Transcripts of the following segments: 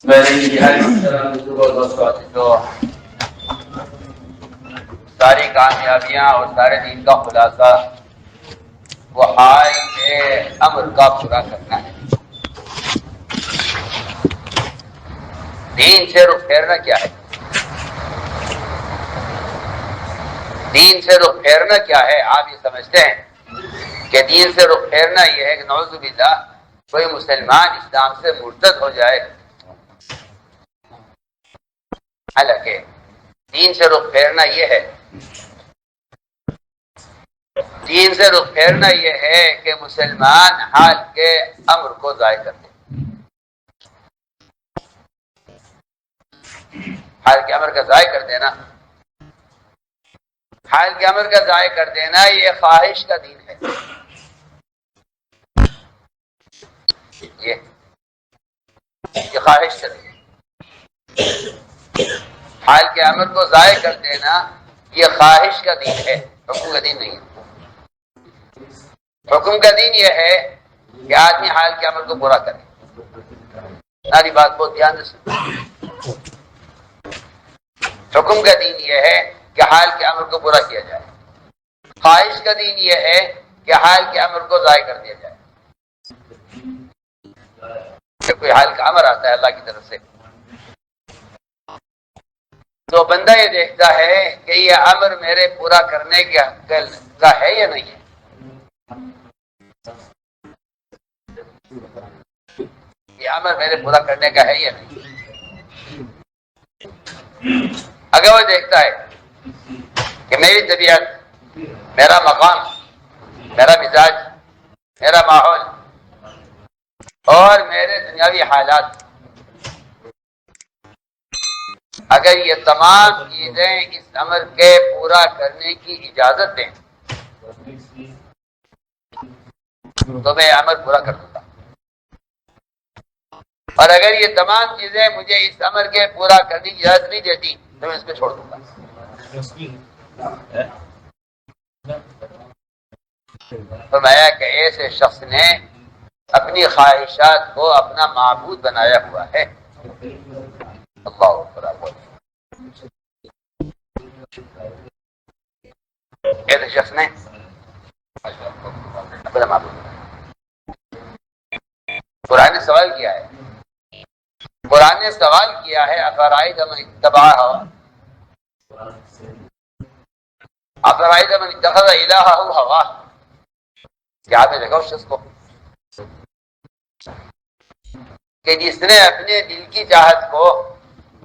تو ساری کامیابیاں اور سارے دین کا خلاصہ وہ حال کے امر کا پورا کرنا ہے۔ دین سے رخ پھیرنا کیا ہے؟ دین سے رخ پھیرنا کیا ہے؟ آپ یہ سمجھتے ہیں کہ دین سے رخ پھیرنا یہ ہے کہ نعوذ باللہ کوئی مسلمان اسلام سے مرتد ہو جائے؟ حالانکہ دین سے رخ پھیرنا یہ ہے، دین سے رخ پھیرنا یہ ہے کہ مسلمان حال کے امر کو ضائع کر دے۔ حال کے امر کا ضائع کر دینا، حال کے امر کا ضائع کر دینا یہ خواہش کا دین ہے۔ یہ خواہش کا دین ہے۔ حال کے امر کو ضائع کر دینا یہ خواہش کا دین ہے، حکم کا دین نہیں ہے۔ حکم کا دین یہ ہے کہ آدمی حال کے امر کو پورا کرے۔ ساری بات بہت دھیان سے سنو۔ حکم کا دین یہ ہے کہ حال کے امر کو پورا کیا جائے، خواہش کا دین یہ ہے کہ حال کے امر کو ضائع کر دیا جائے۔ کہ کوئی حال کا امر آتا ہے اللہ کی طرف سے تو بندہ یہ دیکھتا ہے کہ یہ امر میرے پورا کرنے کا ہے یا نہیں ہے۔ یہ امر میرے پورا کرنے کا ہے یا نہیں۔ اگر وہ دیکھتا ہے کہ میری طبیعت، میرا مقام، میرا مزاج، میرا ماحول اور میرے دنیاوی حالات، اگر یہ تمام چیزیں اس امر کے پورا کرنے کی اجازت دیں تو میں امر پورا کر دوں گا، اور اگر یہ تمام چیزیں مجھے اس امر کے پورا کرنے کی اجازت نہیں دیتی تو میں اس کو چھوڑ دوں گا۔ فرمایا کہ ایسے شخص نے اپنی خواہشات کو اپنا معبود بنایا ہوا ہے۔ اللہ اکبر۔ ایسے شخص نے اپنا معبود بنایا۔ قرآن نے سوال کیا ہے، قرآن نے سوال کیا ہے افرائیت من اتبع ہوا، افرائیت من اتخذ الہہ ہوا، کیا آپ نے دیکھا اس شخص کو کہ جس نے اپنے دل کی چاہت کو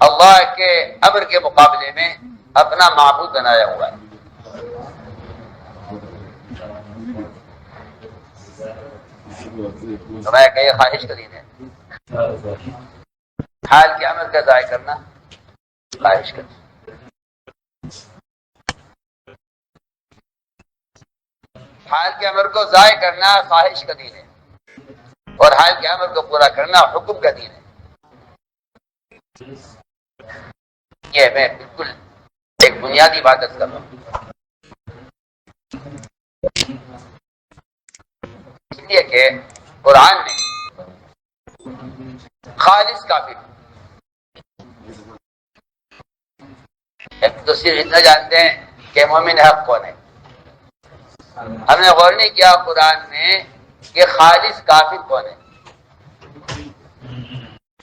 اللہ کے امر کے مقابلے میں اپنا معبود بنایا ہوا ہے۔ فرمایا کہ یہ خواہش کا دین ہے۔ حال کے امر کا ضائع کرنا خواہش کا دین۔ حال کے امر کو ضائع کرنا خواہش کا دین ہے، اور حال کے امر کو پورا کرنا حکم کا دین ہے۔ یہ میں بالکل ایک بنیادی بات کر رہا ہوں، اس لیے کہ قرآن نے خالص کافر، ایک تو صرف اتنا جانتے ہیں کہ مومن حق کون ہے، ہم نے غور نہیں کیا قرآن میں کہ خالص کافر کون ہے۔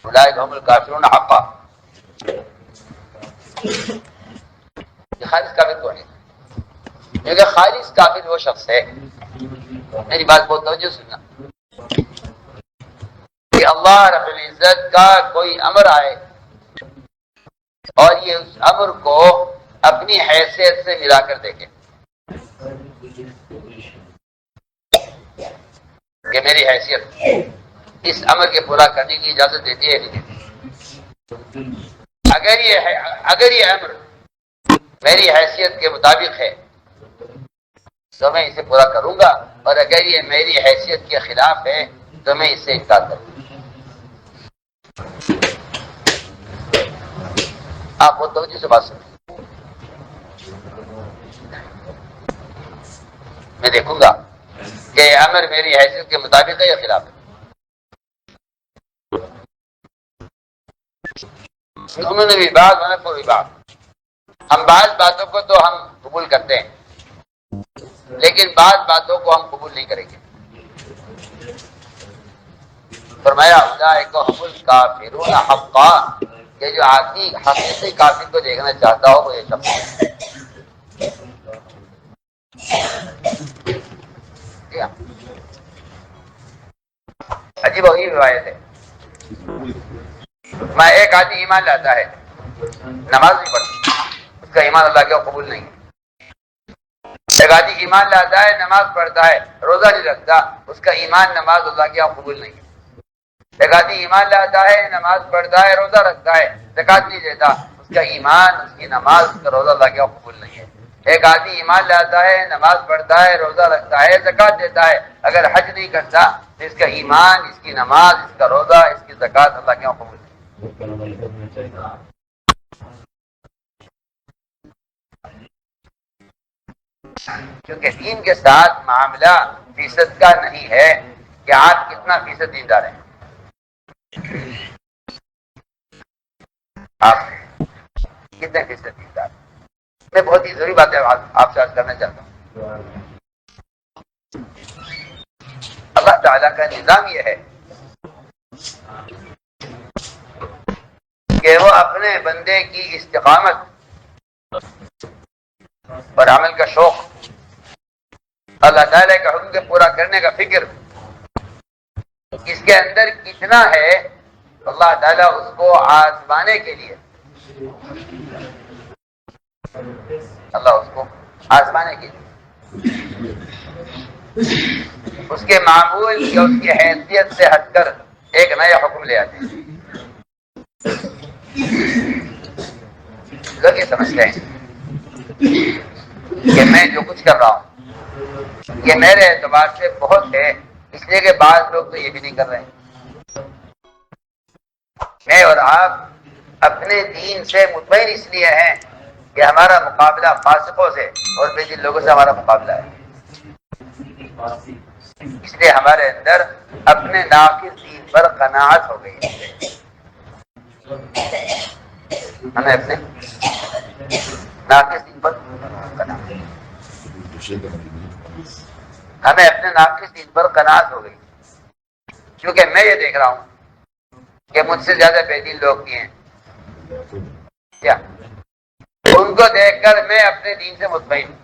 اولئک هم الکافرون حقا، یہ خالص کافر کون ہے؟ کیونکہ خالص کافر وہ شخص ہے، میری بات بہت توجہ سننا، کہ اللہ رب العزت کا کوئی امر آئے اور یہ اس امر کو اپنی حیثیت سے ملا کر دیکھے کہ میری حیثیت اس امر کے پورا کرنے کی اجازت دیتی ہے نہیں دیتی۔ اگر یہ امر میری حیثیت کے مطابق ہے تو میں اسے پورا کروں گا، اور اگر یہ میری حیثیت کے خلاف ہے تو میں اس سے انکار کروں گا۔ آپ بہت توجہ سے بات سنیں، میں دیکھوں گا کہ یہ امر میری حیثیت کے مطابق ہے یا خلاف ہے۔ انہوں بھی بات میں نے کوئی بات. ہم بعض باتوں کو تو ہم قبول کرتے ہیں لیکن بعض باتوں کو ہم قبول نہیں کریں گے. فرمایا اولئک هم الکافرون حقا، یہ جو آدمی حقیقی کافر کو دیکھنا چاہتا ہو وہ یہ شخص ہے. عجیب و غریب روایت ہے. میں ایک آدمی ایمان لاتا ہے نماز نہیں پڑھتا، اس کا ایمان اللہ کے قبول نہیں. ایک آدمی ایمان لاتا ہے نماز پڑھتا ہے روزہ نہیں رکھتا، اس کا ایمان نماز اللہ کے یہاں قبول نہیں. ایک آدمی ایمان لاتا ہے نماز پڑھتا ہے روزہ رکھتا ہے زکات نہیں دیتا، اس کا ایمان اس کی نماز اس کا روزہ اللہ کے یہاں قبول نہیں ہے. ایک آدمی ایمان لاتا ہے نماز پڑھتا ہے روزہ رکھتا ہے زکات دیتا ہے، اگر حج نہیں کرتا تو اس کا ایمان اس کی نماز اس کا روزہ اس کی زکات اللہ کے یہاں قبول نہیں. کیونکہ دین کے ساتھ معاملہ فیصد کا نہیں ہے کہ آپ کتنا فیصد دیندار ہیں. آپ کتنے فیصد دیندار. میں بہت ہی ضروری بات ہے آپ سے عرض کرنا چاہتا ہوں. اللہ تعالیٰ کا نظام یہ ہے کہ وہ اپنے بندے کی استقامت اور عمل کا شوق، اللہ تعالیٰ کا حکم کے پورا کرنے کا فکر اس کے اندر کتنا ہے، اللہ تعالیٰ اس کو آزمانے کے لیے اللہ اس کو آزمانے کے لیے اس کے معمول یا اس کی حیثیت سے ہٹ کر ایک نیا حکم لے آتے ہیں. لوگ یہ سمجھتے ہیں کہ میں جو کچھ کر رہا ہوں یہ میرے اعتبار سے بہت ہے، اس لیے کہ بعض لوگ تو یہ بھی نہیں کر رہے ہیں. میں اور آپ اپنے دین سے مطمئن اس لیے ہیں کہ ہمارا مقابلہ فاسقوں سے اور بے دین لوگوں سے ہمارا مقابلہ ہے. اس لیے ہمارے اندر اپنے ناقص دین پر قناعت ہو گئی ہے. ہمیں اپنے ناقص دین پر ہمیں اپنے ناقص دین پر قناعت ہو گئی، کیونکہ میں یہ دیکھ رہا ہوں کہ مجھ سے زیادہ بے دین لوگ بھی ہیں. کیا ان کو دیکھ کر میں اپنے دین سے مطمئن ہوں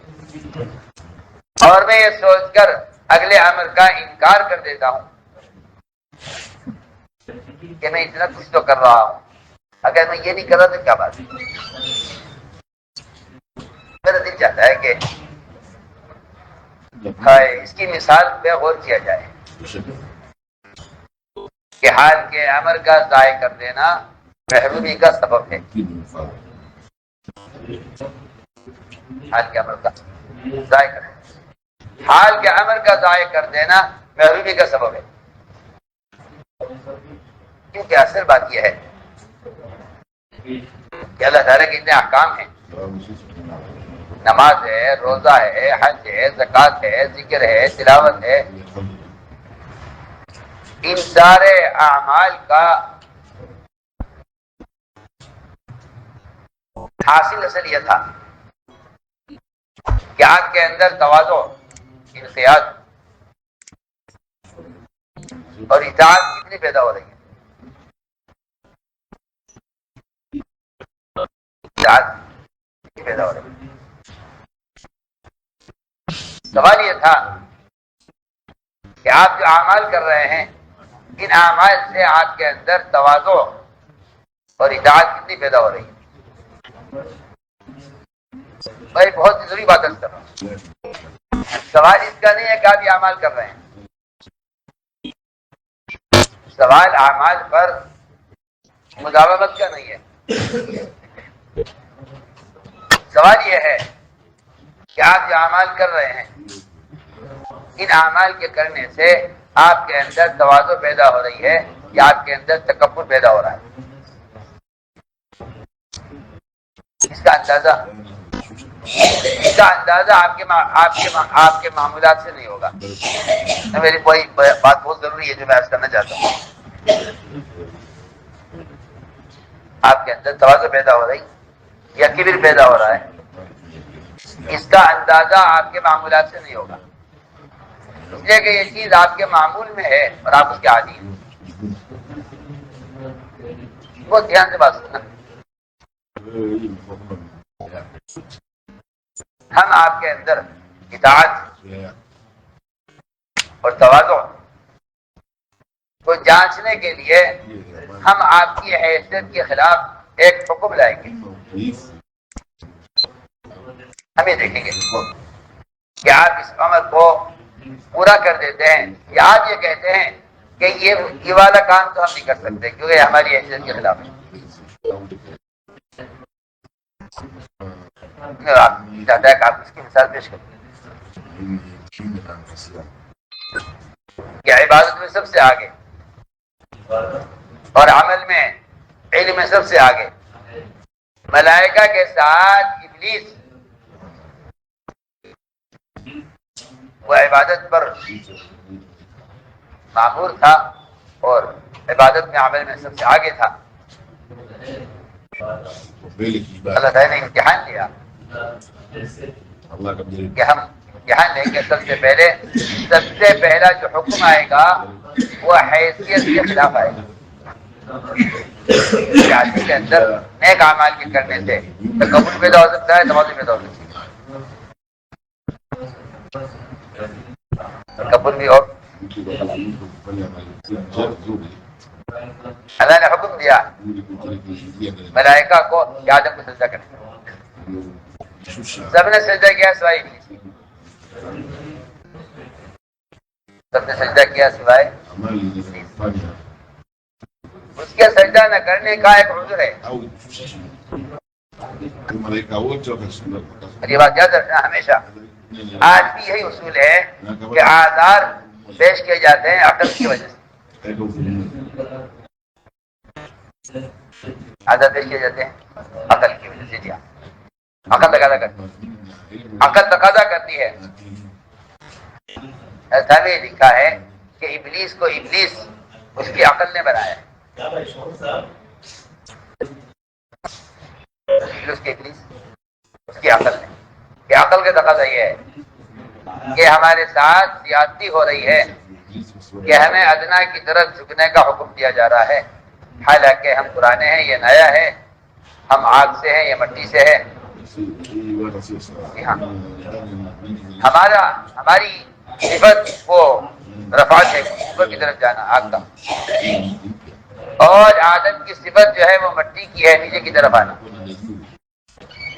اور میں یہ سوچ کر اگلے امر کا انکار کر دیتا ہوں کہ میں اتنا کچھ تو کر رہا ہوں، اگر میں یہ نہیں کر رہا تو کیا بات ہے. میرا دل چاہتا ہے کہ اس کی مثال پہ غور کیا جائے کہ حال کے امر کا ضائع کر دینا محرومی کا سبب ہے. حال کے امر کا ضائع کر دینا، حال کے امر کا ضائع کر دینا محرومی کا سبب ہے. کیونکہ اصل بات یہ ہے کہ اللہ تعالیٰ کے اتنے احکام ہیں، نماز ہے، روزہ ہے، حج ہے، زکات ہے، ذکر ہے، تلاوت ہے. ان سارے اعمال کا حاصل اصل یہ تھا کہ آپ کے اندر تواضع، انقیاد اور اطاعت کتنی پیدا ہو رہی ہے. اطاعت کتنی پیدا ہو رہی ہے. سوال یہ تھا کہ آپ جو اعمال کر رہے ہیں ان اعمال سے آپ کے اندر تواضع اور اطاعت کتنی پیدا ہو رہی ہے. بھائی بہت ضروری بات ہے. سوال اس کا نہیں ہے کہ آپ یہ اعمال کر رہے ہیں، سوال اعمال پر مداومت کا نہیں ہے. سوال یہ ہے کہ آپ جو اعمال کر رہے ہیں ان اعمال کے کرنے سے آپ کے اندر تواضع پیدا ہو رہی ہے یا آپ کے اندر تکبر پیدا ہو رہا ہے. اس کا اندازہ آپ کے معمولات سے نہیں ہوگا. میری کوئی بات بہت ضروری ہے جو میں عرض کرنا چاہتا ہوں. آپ کے اندر تواضع پیدا ہو رہی یا کبر پیدا ہو رہا ہے، اس کا اندازہ آپ کے معمولات سے نہیں ہوگا، اس لیے کہ یہ چیز آپ کے معمول میں ہے اور آپ اس کے عادی ہیں۔ بہت دھیان سے بات سننا، ہم آپ کے اندر اطاعت اور تواضع کو جانچنے کے لیے ہم آپ کی حیثیت کے خلاف ایک حکم لائیں گے۔ ہم یہ دیکھیں گے کہ آپ اس عمل کو پورا کر دیتے ہیں یا آپ یہ کہتے ہیں کہ یہ والا کام تو ہم نہیں کر سکتے کیونکہ ہماری حیثیت کے خلاف ہے۔ آپ چاہتا ہے کہ آپ اس کی مثال پیش کریں کہ عبادت میں سب سے آگے اور عمل میں علم میں سب سے آگے ملائکہ کے ساتھ ابلیس وہ عبادت پر معمور تھا اور عبادت میں عمل میں سب سے آگے تھا۔ اللہ تعالیٰ نے امتحان لیا کہ ہم امتحان لیں گے، سب سے پہلا جو حکم آئے گا وہ حیثیت کے خلاف آئے گا۔ آدمی کے اندر نیک اعمال کے کرنے سے تکبر پیدا ہو سکتا ہے، تواضع پیدا ہو سکتا ہے، تکبر بھی۔ اور اللہ نے حکم دیا ملائکہ کو کہ آدم کو سجدہ کرنے، سب نے سجدہ کیا سوائے ابلیس، سب نے سجدہ کیا سوائے ابلیس۔ اس کے سجدہ نہ کرنے کا ایک عذر ہے، اور یہ بات یاد رکھنا ہمیشہ۔ آج بھی یہی اصول ہے کہ آزار پیش کیے جاتے ہیں عقل کی وجہ سے، آزار پیش کیے جاتے ہیں عقل کی وجہ سے۔ جی ہاں، عقل تقاضا کرتی ہے۔ ایسا بھی لکھا ہے کہ ابلیس کو ابلیس اس کی عقل نے بنایا ہے، اس کی عقل نے، کہ عقل کا تقاضا یہ ہے کہ ہمارے ساتھ زیادتی ہو رہی ہے کہ ہمیں ادنا کی طرف جھکنے کا حکم دیا جا رہا ہے، حالانکہ ہم پرانے ہیں، یہ نیا ہے، ہم آگ سے ہیں، یہ مٹی سے ہے۔ ہاں، ہماری صفت وہ رفعت ہے، اوپر کی طرف جانا آگ کا، اور آدم کی صفت جو ہے وہ مٹی کی ہے، نیچے کی طرف آنا۔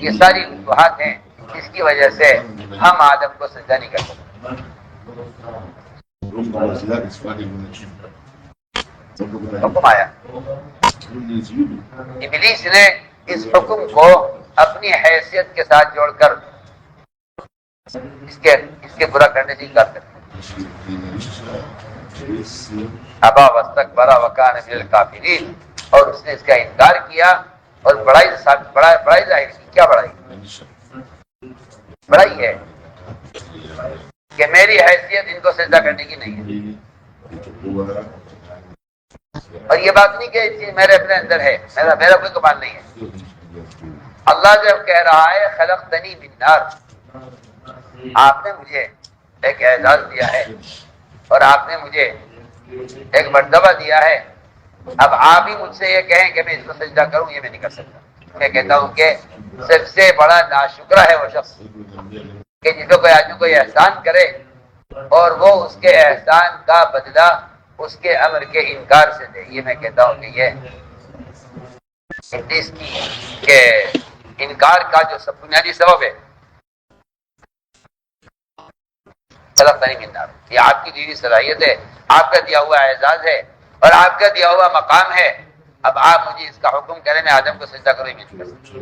یہ ساری وجوہات ہیں جس کی وجہ سے ہم آدم کو سجدہ نہیں کر سکتے۔ حکم آیا، ابلیس نے اس حکم کو اپنی حیثیت کے ساتھ جوڑ کر اس کے برا کرنے سے انکار کر دیا۔ ابا واستکبر وکان من الکافرین، اور اس نے اس کا انکار کیا اور بڑائی ظاہر کی۔ کیا بڑائی ہے کہ میری حیثیت ان کو سجدہ کرنے کی نہیں ہے، اور یہ بات نہیں کہ میرے اپنے اندر ہے، میرا کوئی کمال نہیں ہے۔ اللہ جب کہہ رہا ہے خلقتنی من نار، آپ نے مجھے ایک اعزاز دیا ہے اور آپ نے مجھے ایک مرتبہ دیا ہے، اب آپ ہی مجھ سے یہ کہیں کہ میں اس کو سجدہ کروں، یہ میں نہیں کر سکتا۔ میں کہتا ہوں کہ سب سے بڑا ناشکرہ ہے وہ شخص کہ جس کو کوئی آدمی کوئی احسان کرے اور وہ اس کے احسان کا بدلہ اس کے امر کے انکار سے دے۔ یہ میں کہتا ہوں کہ یہ ابلیس کی کہ انکار کا جو سب بنیادی سبب ہے۔ یہ آپ کی دی ہوئی صلاحیت ہے، آپ کا دیا ہوا اعزاز ہے اور آپ کا دیا ہوا مقام ہے، اب آپ مجھے اس کا حکم کریں میں آدم کو سجدہ کروں، میں نہیں کر سکتا۔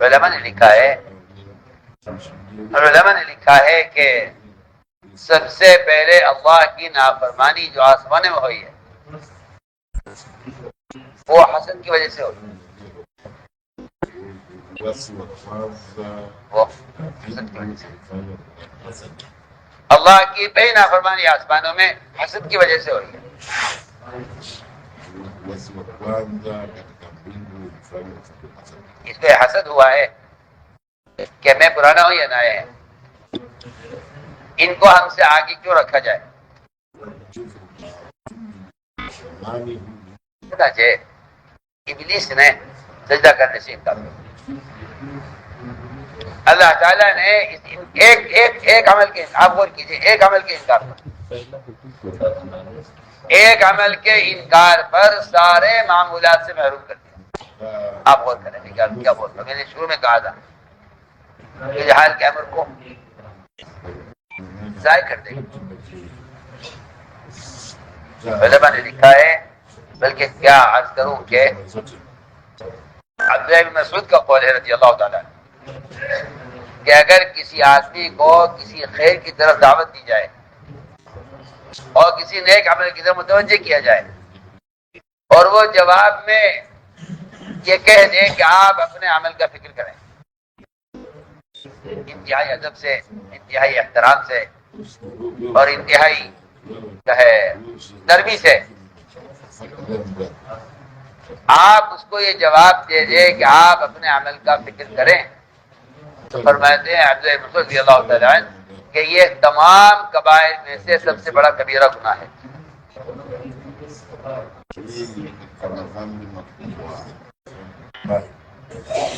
علماء نے لکھا ہے کہ سب سے پہلے اللہ کی نافرمانی جو آسمانے میں ہوئی ہے وہ حسد کی وجہ سے ہوئی ہے، وہ حسد کی وجہ سے۔ اللہ کی پہلی نافرمانی آسمانوں میں حسد کی وجہ سے ہوئی ہے۔ اس پہ حسد ہوا ہے کہ میں پرانا ہوں یا نیا ہے، ان کو ہم سے آگے کیوں رکھا جائے؟ ابلیس نے سجدہ کرنے سے انکار کیا۔ اللہ تعالیٰ نے ایک عمل کے، آپ غور کیجیے، ایک عمل کے انکار پر، ایک عمل کے انکار پر سارے معمولات سے محروم کر دیا۔ آپ غور کریں کیا بول رہا، میں نے شروع میں کہا تھا کہ جہال کے امر کو ضائع کر دے گا۔ علماء نے لکھا ہے، بلکہ کیا عرض کروں کہ عبداللہ بن مسعود کا قول ہے رضی اللہ تعالیٰ عنہ کہ اگر کسی آدمی کو کسی خیر کی طرف دعوت دی جائے اور کسی نیک عمل کی طرف متوجہ کیا جائے اور وہ جواب میں یہ کہہ دے کہ آپ اپنے عمل کا فکر کریں، انتہائی ادب سے، انتہائی احترام سے اور انتہائی نرمی سے آپ اس کو یہ جواب دے دیں کہ آپ اپنے عمل کا فکر کریں، تو فرماتے ہیں عبداللہ بن مسعود رضی اللہ تعالیٰ عنہ کہ یہ تمام کبائر میں سے سب سے بڑا کبیرہ گناہ ہے۔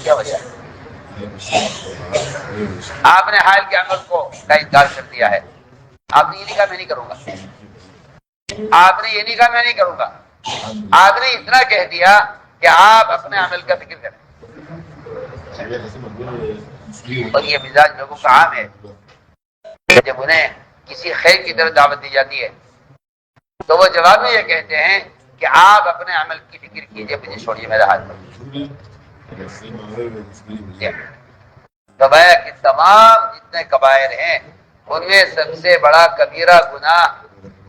کیا وجہ؟ آپ نے حال کے عمل کو کا انکار کر دیا ہے۔ آپ نے یہ نہیں کہا میں نہیں کروں گا، آپ نے یہ نہیں کہا میں نہیں کروں گا، آپ نے اتنا کہہ دیا کہ آپ اپنے عمل کا فکر کریں۔ اور یہ مزاج لوگوں کا عام ہے کہ جب انہیں کسی خیر کی طرف دعوت دی جاتی ہے تو وہ جواب میں یہ کہتے ہیں کہ آپ اپنے عمل کی فکر کیجئے، مجھے چھوڑیے میرا ہاتھ پر۔ کبائر کے تمام جتنے کبائر ہیں ان میں سب سے بڑا کبیرہ گناہ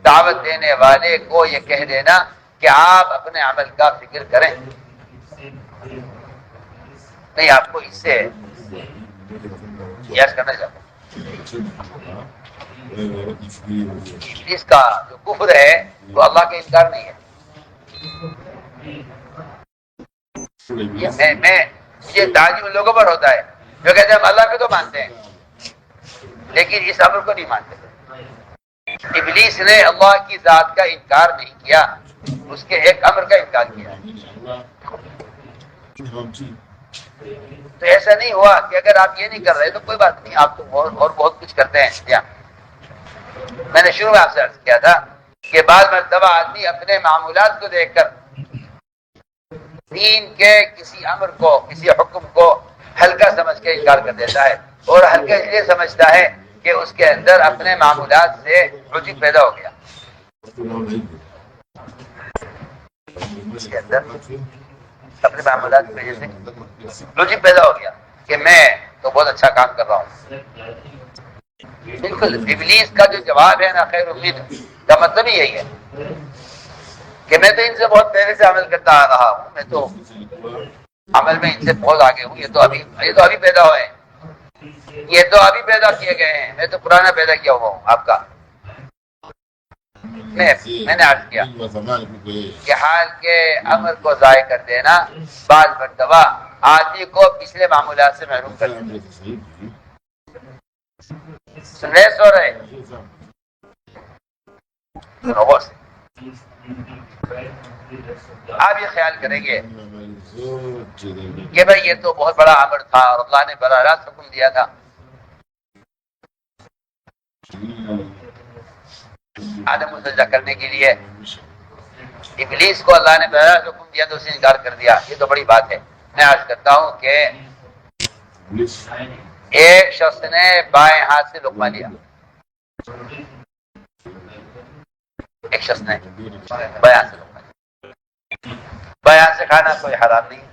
دعوت دینے والے کو یہ کہہ دینا کہ آپ اپنے عمل کا فکر کریں۔ نہیں، آپ کو اس سے قیاس کرنا چاہتا ہوں، اس کا جو کفر ہے وہ اللہ کا انکار نہیں ہے۔ مجھے تعجب ان لوگوں پر ہوتا ہے جو کہتے ہیں ہم اللہ کو تو مانتے ہیں لیکن اس امر کو نہیں مانتے۔ ابلیس نے اللہ کی ذات کا انکار نہیں کیا، اس کے ایک امر کا انکار کیا۔ تو ایسا نہیں ہوا کہ اگر آپ یہ نہیں کر رہے تو کوئی بات نہیں، آپ تو اور بہت کچھ کرتے ہیں۔ میں نے شروع میں آپ سے عرض کیا تھا کہ بعض مرتبہ آدمی اپنے معمولات کو دیکھ کر دین کے کسی امر کو، کسی حکم کو ہلکا سمجھ کے انکار کر دیتا ہے، اور ہلکا اس لیے سمجھتا ہے کہ اس کے اندر اپنے معمولات سے عجب پیدا ہو گیا، اس کے اندر اپنے معمولات کی وجہ سے عجب پیدا ہو گیا کہ میں تو بہت اچھا کام کر رہا ہوں۔ بالکل ابلیس کا جو جواب ہے نا خیر امید کا مطلب ہی یہی ہے کہ میں تو ان سے بہت پہلے سے عمل کرتا آ رہا ہوں، میں تو عمل میں ان سے بہت آگے ہوں، یہ تو ابھی پیدا ہوئے ہیں، یہ تو ابھی پیدا کیے گئے ہیں، میں تو پرانا پیدا کیا ہوا ہوں آپ کا۔ میں نے عرض کیا کہ حال کے امر کو ضائع کر دینا بعض مرتبہ آدمی کو پچھلے معمولات سے محروم کر دینا۔ سن رہے سو رہے آپ یہ خیال کریں گے کہ بھائی یہ تو بہت بڑا امر تھا اور اللہ نے براہ راست حکم دیا تھا، آدم کو سجدہ کرنے کے لیے ابلیس کو اللہ نے براہ راست حکم دیا تو اسے انکار کر دیا، یہ تو بڑی بات ہے۔ میں عرض کرتا ہوں کہ ایک شخص نے بائیں ہاتھ سے لقمہ لیا، ایک شخص نے بائیں ہاتھ سے لقمہ لیا۔ بائیں ہاتھ سے کھانا کوئی حرام نہیں،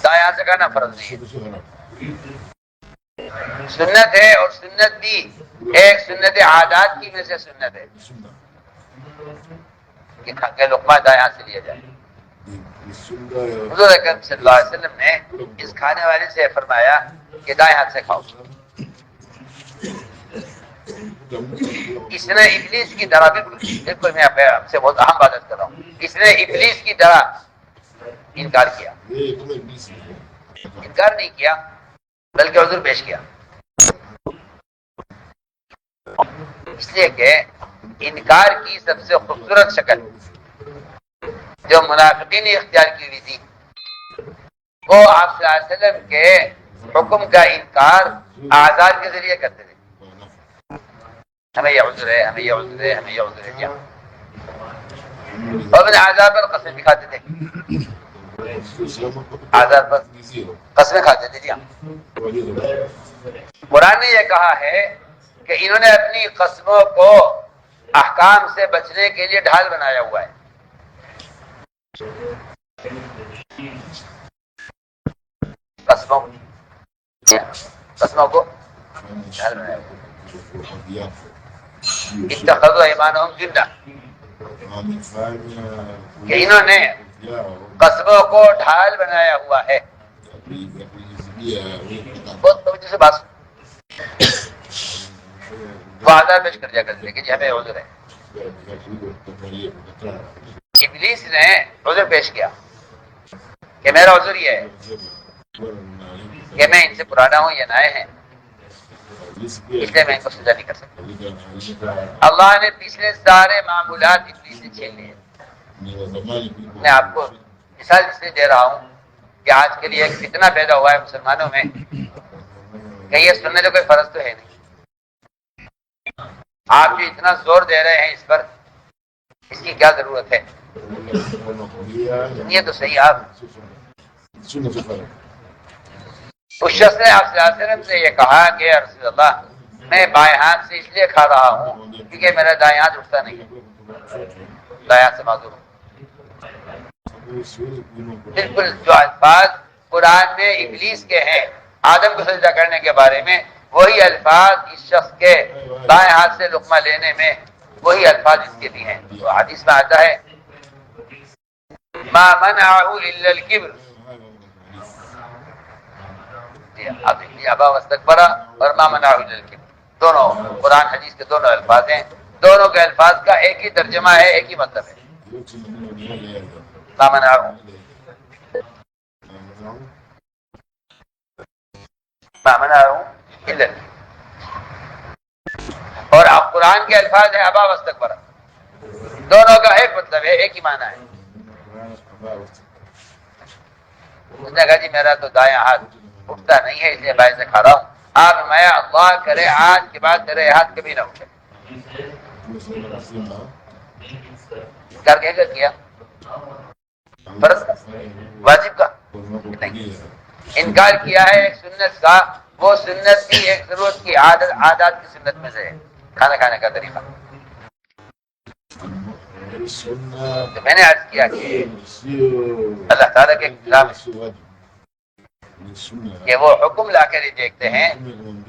دائیں ہاتھ سے کھانا فرض نہیں ہے، سنت ہے، اور سنت بھی ایک سنت عادات کی میں سے سنت ہے کہ لقمہ دائیں ہاتھ سے لیا جائے۔ حضور اکرم صلی اللہ علیہ وسلم نے اس کھانے والے سے فرمایا کہ دائیں ہاتھ سے کھاؤ، اس نے ابلیس کی طرح بالکل میں آپ سے بہت اہم بات کر رہا ہوں، اس نے ابلیس کی طرح انکار کیا، انکار نہیں کیا بلکہ عذر پیش کیا، اس لیے کہ انکار کی سب سے خوبصورت شکل جو منافقین نے اختیار کی ہوئی تھی وہ آپ صلی اللہ علیہ وسلم کے حکم کا انکار آزاد کے ذریعے کرتے تھے، ہمیں یہ عذر ہے، ہمیں یہ عذر ہے، ہمیں یہ عذر ہے، کیا اور اپنے آزاد پر قسم بھی کھاتے تھے، آزاد پر قسمیں کھاتے تھے، جی ہاں۔ قرآن نے یہ کہا ہے کہ انہوں نے اپنی قسموں کو احکام سے بچنے کے لیے ڈھال بنایا ہوا ہے، قسموں کو ڈھال بنایا ہوا ہے، اتخذوا ایمانہم جنہ، کہ انہوں نے قسموں کو ڈھال بنایا ہوا ہے۔ بہت توجہ سے بات وعدہ پیش کر دیا کرتے کہ جی ہمیں عذر ہے۔ ابلیس نے عذر پیش کیا کہ میرا عذر یہ ہے کہ میں ان سے پرانا ہوں، یہ نئے ہیں، اس لیے میں ان کو سجدہ نہیں کر سکتا۔ اللہ نے پچھلے سارے معمولات ابلیس سے چھین لیے۔ میں آپ کو مثال اس لیے دے رہا ہوں کہ آج کے لیے ایک فتنہ پیدا ہوا ہے مسلمانوں میں کہ یہ سننے کا کوئی فرض تو ہے نہیں، آپ جو اتنا زور دے رہے ہیں اس پر، اس کی کیا ضرورت ہے؟ یہ تو صحیح آپ اس شخص نے آپ صلی اللہ علیہ وسلم سے یہ کہا کہ یا رسول اللہ میں بائیں ہاتھ سے اس لیے کھا رہا ہوں کیونکہ میرا دائیں ہاتھ اٹھتا نہیں ہے، دائیں ہاتھ سے معذور ہوں۔ بالکل جو الفاظ قرآن میں ابلیس کے ہیں آدم کو سجدہ کرنے کے بارے میں، وہی الفاظ اس شخص کے دائیں ہاتھ سے لقمہ لینے میں، وہی الفاظ اس کے بھی ہیں۔ تو حدیث میں آتا ہے ما منعه الا الكبر، ابا واستكبر اور ما منعه الا الكبر، دونوں قرآن حدیث کے دونوں الفاظ ہیں، دونوں کے الفاظ کا ایک ہی ترجمہ ہے، ایک ہی مطلب ہے، ما منعه ما منعه الا الكبر۔ اور اب قرآن کے الفاظ ہیں ابا واستكبر، دونوں کا ایک مطلب ہے، ایک ہی معنی ہے۔ اس نے کہا جی میرا تو دائیں ہاتھ اٹھتا نہیں ہے اس لیے بائیں سے کھا رہا ہوں۔ آپ میں اللہ کرے آج کے بعد تیرے ہاتھ کبھی نہ اٹھے۔ کر کے کیا کیا؟ فرض کا، واجب کا نہیں، انکار کیا ہے ایک سنت کا، وہ سنت بھی ایک ضرورت کی عادات کی سنت میں سے ہے، کھانا کھانے کا طریقہ۔ تو میں نے عرض کیا کہ اللہ تعالیٰ کے کلام کہ وہ حکم لا کر ہی دیکھتے ہیں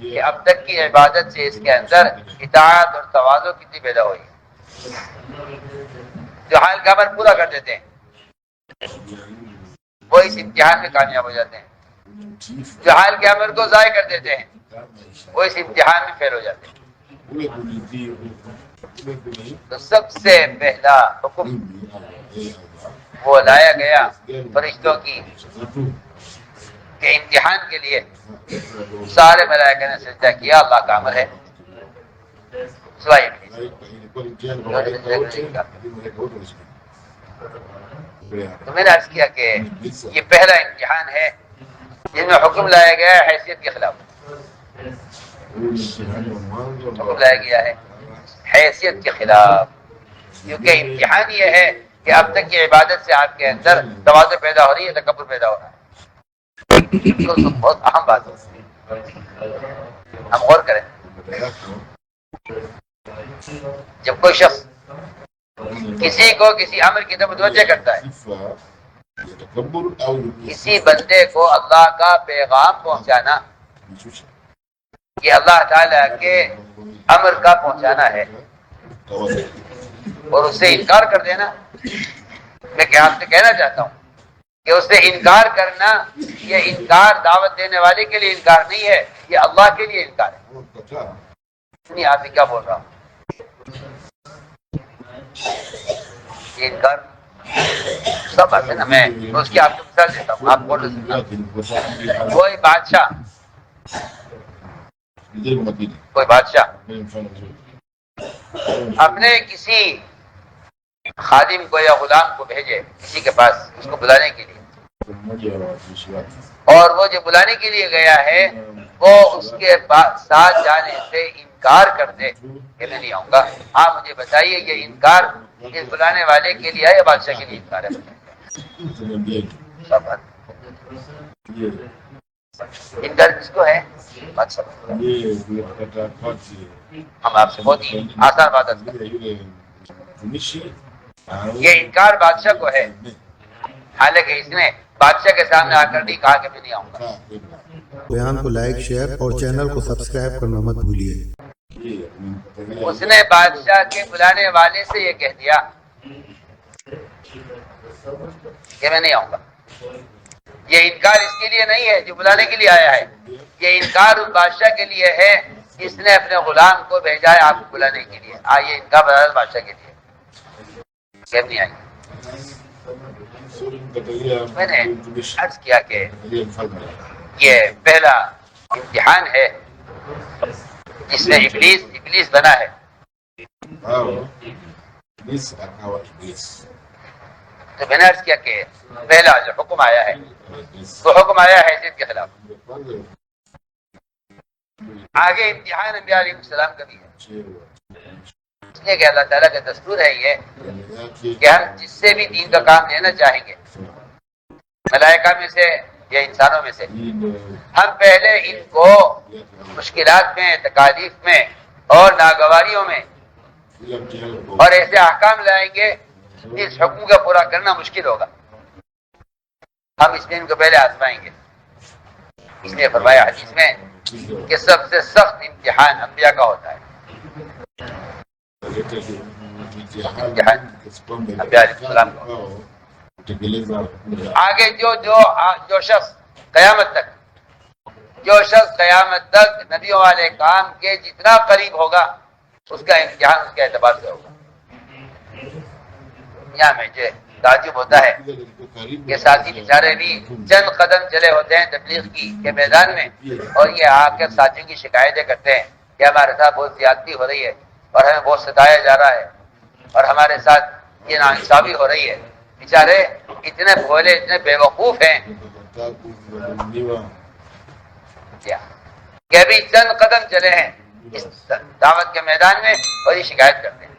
کہ اب تک کی عبادت سے اس کے اندر اطاعت اور تواضع کتنی پیدا ہوئی، جو حال کا عمل پورا کر دیتے ہیں وہ اس امتحان میں کامیاب ہو جاتے ہیں، جو حال کے عمل کو ضائع کر دیتے ہیں وہ اس امتحان میں فیل ہو جاتے ہیں۔ تو سب سے پہلا حکم وہ لایا گیا فرشتوں کی کہ امتحان کے لیے سارے ملائکہ نے سجدہ کیا، اللہ کا امر ہے سوائے تو میں نے عرض کیا کہ یہ پہلا امتحان ہے جن میں حکم لایا گیا ہے حیثیت کے خلاف، حکم لایا گیا ہے حیثیت کے خلاف، کیونکہ امتحان یہ ہے کہ اب تک کی عبادت سے آپ کے اندر تواضع پیدا ہو رہی ہے، تکبر پیدا ہو رہا ہے۔ بہت اہم بات ہے، ہم غور کریں۔ جب کوئی شخص کسی کو کسی امر کی طرف متوجہ کرتا ہے، کسی بندے کو اللہ کا پیغام پہنچانا، یہ اللہ تعالیٰ کے امر کا پہنچانا ہے، اور اس سے انکار کر دینا، میں کہ آپ سے کہنا چاہتا ہوں کہ اس سے انکار کرنا، یہ انکار دعوت دینے والے کے لیے انکار نہیں ہے، یہ اللہ کے لیے انکار ہے۔ نہیں آپ کیا بول رہا ہوں، یہ انکار سب بات ہے نا. میں اس کی آپ کو مثال دیتا ہوں، آپ بولو کوئی بادشاہ اپنے کسی خادم کو یا غلام کو بھیجے کسی کے پاس اس کو بلانے کے لیے، اور وہ جو بلانے کے لیے گیا ہے وہ اس کے ساتھ جانے سے انکار کر دے کہ میں نہیں آؤں گا. ہاں مجھے بتائیے یہ انکار اس بلانے والے کے لیے ہے یا بادشاہ کے لیے انکار ہے؟ انکار کس کو ہے؟ بادشاہ. ہم آپ سے بہت ہی آسان بات ہے، یہ انکار بادشاہ کو ہے، حالانکہ اس نے بادشاہ کے سامنے آ کر نہیں کہا کہ میں نہیں آؤں گا. بیان کو لائک، شیئر اور چینل کو سبسکرائب کرنا مت بھولیے. اس نے بادشاہ کے بلانے والے سے یہ کہہ دیا کہ میں نہیں آؤں گا. یہ انکار اس کے لیے نہیں ہے جو بلانے کے لیے آیا ہے، یہ انکار اس بادشاہ کے لیے ہے جس نے اپنے غلام کو بھیجا ہے آپ کو بلانے کے لیے. یہ انکار بادشاہ کے لیے کہ نہیں آئیں گے. میں نے عرض کیا کہ یہ پہلا امتحان ہے جس میں ابلیس بنا ہے. تو میں نے عرض کیا کہ پہلا جو حکم آیا ہے وہ حکم آیا ہے حیثیت کے خلاف. آگے امتحان انبیاء علیہ السلام کا بھی ہے، اس لیے کہ اللہ تعالیٰ کا دستور ہے یہ کہ ہم جس سے بھی دین کا کام لینا چاہیں گے، ملائکہ میں سے یا انسانوں میں سے، ہم پہلے ان کو مشکلات میں، تکالیف میں اور ناگواریوں میں اور ایسے احکام لائیں گے جس حکم کا پورا کرنا مشکل ہوگا. ہم اس میں ان کو پہلے آزمائیں گے. اس لیے فرمایا حدیث میں کہ سب سے سخت امتحان انبیاء کا ہوتا ہے. امتحان انبیاء علیہ السلام کا. آگے جو شخص قیامت تک نبیوں والے کام کے جتنا قریب ہوگا اس کا امتحان اس کے اعتبار سے ہوگا. یہاں میں جو تعجب ہوتا ہے کہ ساتھی بیچارے بھی چند قدم چلے ہوتے ہیں تبلیغ کے میدان میں، اور یہ آ کر ساتھیوں کی شکایتیں کرتے ہیں کہ ہمارے ساتھ بہت زیادتی ہو رہی ہے اور ہمیں بہت ستایا جا رہا ہے اور ہمارے ساتھ یہ ناانصافی ہو رہی ہے. بیچارے اتنے بھولے، اتنے بے وقوف ہیں کہ ابھی چند قدم چلے ہیں اس دعوت کے میدان میں اور یہ شکایت کرتے ہیں.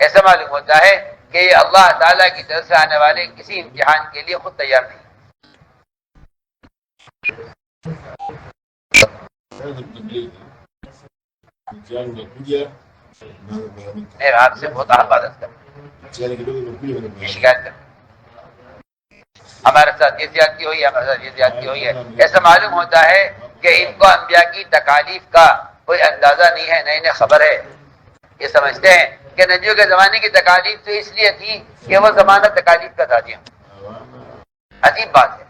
ایسا معلوم ہوتا ہے کہ یہ اللہ تعالیٰ کی طرف سے آنے والے کسی امتحان کے لیے خود تیار نہیں. میں آپ سے بہت عبادت کرتا ہوں، یہ شکایت کرتا ہوں ہمارے ساتھ یہ زیادتی ہوئی ہے، ہمارے ساتھ یہ زیادتی ہوئی ہے. ایسا معلوم ہوتا ہے کہ ان کو انبیاء کی تکالیف کا کوئی اندازہ نہیں ہے، نئی خبر ہے. یہ سمجھتے ہیں کہ نبیوں کے زمانے کی تکالیف تو اس لیے تھی کہ وہ زمانہ تکالیف کا تھا. جی عجیب بات ہے،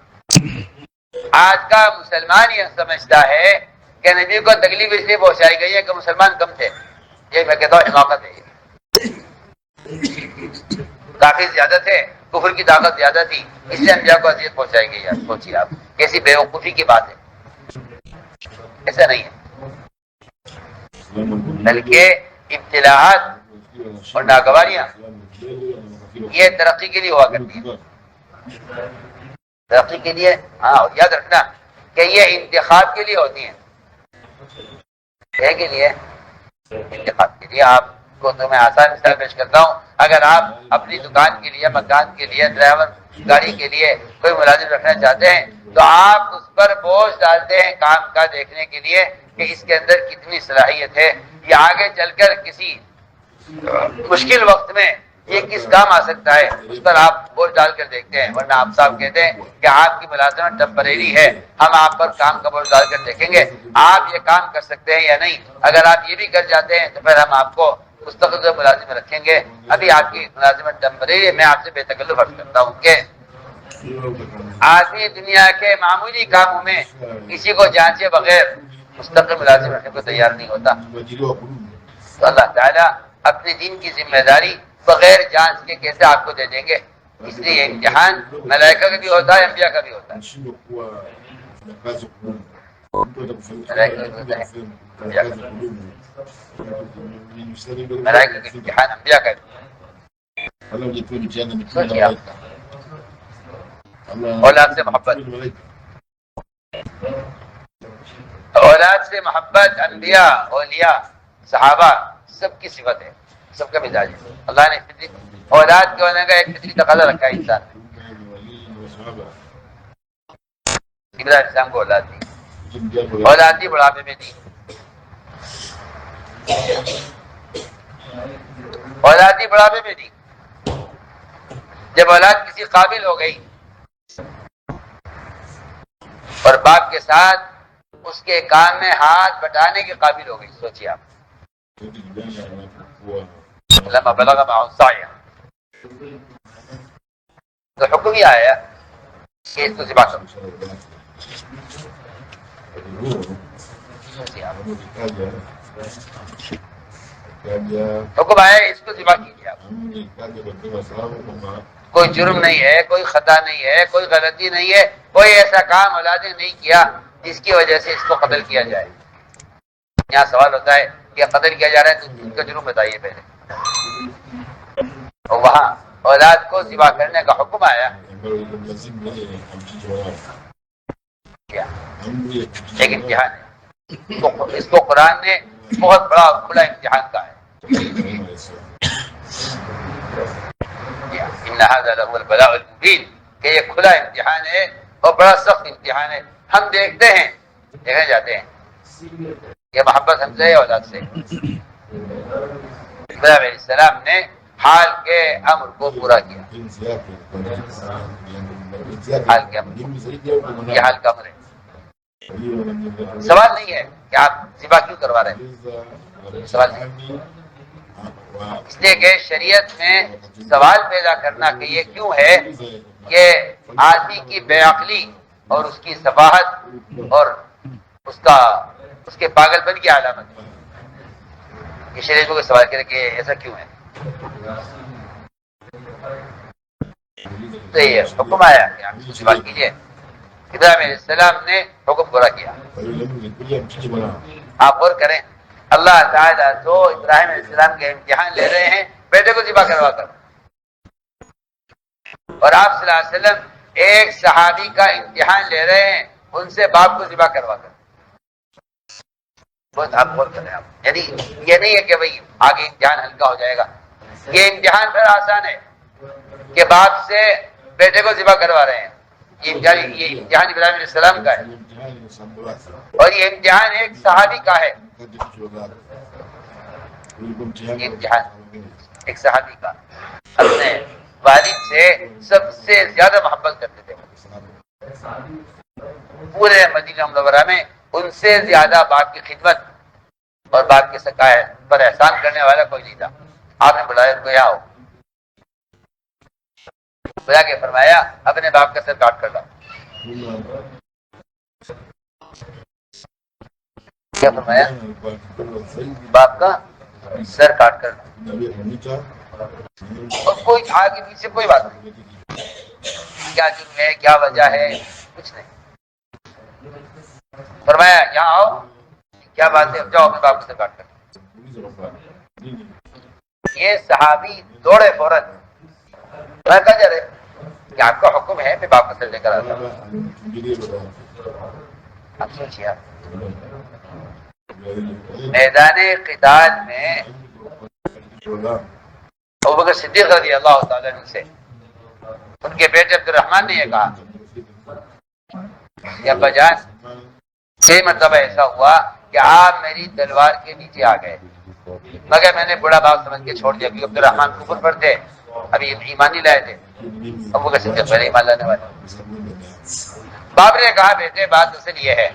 آج کا مسلمان یہ سمجھتا ہے کہ نبی کو تکلیف اس لیے پہنچائی گئی ہے کہ مسلمان کم تھے. یہ میں کہتا ہوں حماقت ہے. کافی زیادہ تھے، کفر کی طاقت زیادہ تھی، اس لیے انبیاء کو اذیت پہنچائی گئی ہے. سوچیے آپ کیسی بیوقوفی کی بات ہے. ایسا نہیں ہے، بلکہ ابتلاحات اور ناگواریاں یہ ترقی کے لیے ہوا کرتی ہیں. ترقی کے لیے، ہاں یاد رکھنا کہ یہ انتخاب کے لیے ہوتی ہیں. کے لیے انتخاب کے لیے. آپ کو تو میں آسان مثال پیش کرتا ہوں. اگر آپ اپنی دکان کے لیے، مکان کے لیے، ڈرائیور گاڑی کے لیے کوئی ملازم رکھنا چاہتے ہیں تو آپ اس پر بوجھ ڈالتے ہیں کام کا دیکھنے کے لیے کہ اس کے اندر کتنی صلاحیت ہے، یہ آگے چل کر کسی مشکل وقت میں یہ کس کام آ سکتا ہے، اس پر آپ بوجھ ڈال کر دیکھتے ہیں. ورنہ آپ صاحب کہتے ہیں کہ آپ کی ملازمت ٹیمپریری ہے، ہم آپ پر کام کا بوجھ ڈال کر دیکھیں گے آپ یہ کام کر سکتے ہیں یا نہیں. اگر آپ یہ بھی کر جاتے ہیں تو پھر ہم آپ کو مستقل ملازم رکھیں گے. ابھی آپ کی ملازمت ٹیمپریری ہے. میں آپ سے بے تکلف عرض کرتا ہوں کہ آدمی دنیا کے معمولی کاموں میں کسی کو جانچے بغیر مستقل ملازم رکھنے کو تیار نہیں ہوتا. تو اللہ تعالیٰ اپنے دین کی ذمہ داری بغیر جانچ کے کیسے آپ کو دے دیں گے؟ اس لیے یہ امتحان ملائکہ کا بھی ہوتا ہے، انبیاء کا بھی ہوتا ہے. ملائکہ کا امتحان انبیاء کا بھی. سوچیے آپ اولاد سے محبت، اولاد سے محبت انبیاء، اولیاء، صحابہ سب کی صفت ہے، سب کا مزاج ہے. اللہ نے فطری اولاد کے ہونے کا ایک فطری تقاضا رکھا ہے انسان نے. ابراہیم علیہ السلام کو اولاد دی، اولاد دی بڑھاپے میں دی، اولاد دی بڑھاپے میں دی. جب اولاد کسی قابل ہو گئی اور باپ کے ساتھ اس کے کام میں ہاتھ بٹانے کے قابل ہو گئی، سوچیے آپ. لما بلغ معه السعي تو حکم ہی آیا کہ اس کو ذبح کرو. حکم آیا اس کو ذبح کیجیے آپ. کوئی جرم نہیں ہے، کوئی خطا نہیں ہے، کوئی غلطی نہیں ہے، کوئی ایسا کام اولاد نے نہیں کیا جس کی وجہ سے اس کو قتل کیا جائے. یہاں سوال ہوتا ہے کہ قتل کیا جا رہا ہے تو ان کا جرم بتائیے پہلے. اور وہاں اولاد کو ذبح کرنے کا حکم آیا. کیا ایک امتحان ہے، اس کو قرآن نے بہت بڑا کھلا امتحان کہا ہے. ان هذا لهو البلاء المبین کہ یہ کھلا امتحان ہے اور بڑا سخت امتحان ہے. ہم دیکھتے ہیں، دیکھنے جاتے ہیں یہ محبت ہم سے ہے اولاد سے. ابراہیم علیہ السلام نے حال کے امر کو پورا کیا. حال کے امر، یہ حال کا امر ہے. سوال نہیں ہے کہ آپ ذبح کیوں کروا رہے ہیں، سوال نہیں. اس لیے کہ شریعت میں سوال پیدا کرنا کہ یہ کیوں ہے کہ آدمی کی بے عقلی اور اس کی سفاہت اور اس کے پاگل پن کی علامت ہے. یہ شریعت کو سوال کرے کہ ایسا کیوں ہے. تو یہ حکم آیا کہ آپ سوال کیجیے. ابراہیم علیہ السلام نے حکم پورا کیا. آپ غور کریں، اللہ تعالیٰ تو ابراہیم علیہ السلام کے امتحان لے رہے ہیں بیٹے کو ذبح کروا کر، اور آپ صلی اللہ علیہ وسلم ایک صحابی کا امتحان لے رہے ہیں ان سے باپ کو ذبح کروا کر. بہت آپ غور کریں آپ، یعنی یہ نہیں ہے کہ بھئی آگے امتحان ہلکا ہو جائے گا. یہ امتحان پھر آسان ہے کہ باپ سے بیٹے کو ذبح کروا رہے ہیں. یہ امتحان ابراہیم علیہ السلام کا ہے اور یہ امتحان ایک صحابی کا ہے. یہ امتحان ایک صحابی کا، اپنے والد سے سب سے زیادہ محبت کرتے تھے. پورے مدینہ منورہ میں ان سے زیادہ باپ کی خدمت اور باپ کے سکائے پر احسان کرنے والا کوئی نہیں تھا. آپ نے بلایا ان کو یہاں آؤ، بلا کے فرمایا اپنے باپ کا سر کاٹ کر لاؤ. کیا فرمایا؟ باپ کا سر کاٹ کر لاؤ. اور کوئی آگے پیچھے کوئی بات نہیں، کیا جرم ہے، کیا وجہ ہے، کچھ نہیں. فرمایا یہاں آؤ، کیا بات ہے، جاؤ اپنے باپ کا سر کاٹ کر. یہ صحابی دوڑے فوراً. میں کہا جا رہے کہ آپ کا حکم ہے میں باپ کا سر لے کر آتا ہوں. آپ سوچیے، میدان قتال میں ابوبکر صدیق رضی اللہ تعالیٰ عنہ سے ان کے بیٹے عبد الرحمن نے یہ کہا کہ ابا جان، 6 مرتبہ ایسا ہوا کہ آپ میری تلوار کے نیچے آ گئے، مگر میں نے بڑا باپ سمجھ کے چھوڑ دیا کیونکہ عبد الرحمن کفر پر تھے، ابھی ایمان نہیں لائے تھے. ابوبکر صدیق پہلے ایمان لانے والے. باپ نے کہا بیٹے بات اصل یہ ہے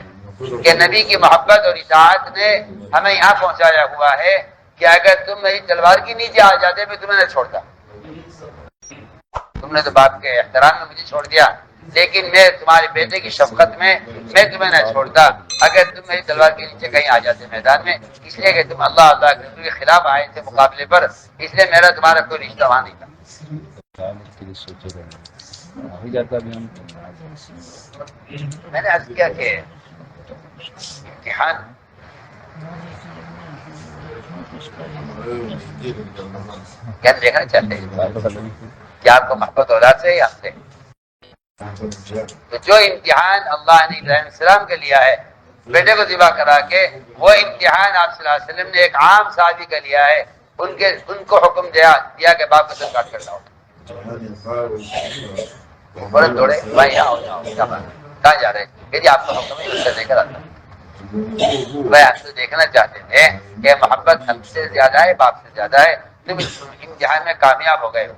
کہ نبی کی محبت اور اطاعت نے ہمیں یہاں پہنچایا ہوا ہے کہ اگر تم میری تلوار کے نیچے آ جاتے میں تمہیں نہ چھوڑتا. تم نے تو باپ کے احترام میں مجھے چھوڑ دیا، لیکن میں تمہارے بیٹے کی شفقت میں تمہیں نہ چھوڑتا. اگر تم میری تلوار کے نیچے کہیں آ جاتے میدان میں، اس لیے کہ تم اللہ اللہ کے رسول کے خلاف آئے تھے مقابلے پر، اس لیے میرا تمہارا کوئی رشتہ وہاں نہیں تھا۔ میں نے عرض کیا کہ امتحان کیا دیکھنا چاہتے ہیں کہ آپ کو محبت اولاد سے یا ہم سے؟ تو جو امتحان اللہ نے ابراہیم علیہ السلام کے لیا ہے بیٹے کو ذبح کرا کے، وہ امتحان آپ صلی اللہ علیہ وسلم نے ایک عام صحابی کا لیا ہے، ان کو حکم دیا کہ باپ کا سر کاٹ کر لاؤ۔ فوراً دوڑے، بھائی یہاں ہو جاؤ، کہاں جا رہے؟ کہ جی آپ کا حکم ہے، اس سے دے کر آتا۔ بھائی ہم تو دیکھنا چاہتے تھے کہ محبت ہم سے زیادہ ہے، باپ سے زیادہ ہے، تم اس امتحان میں کامیاب ہو گئے ہو۔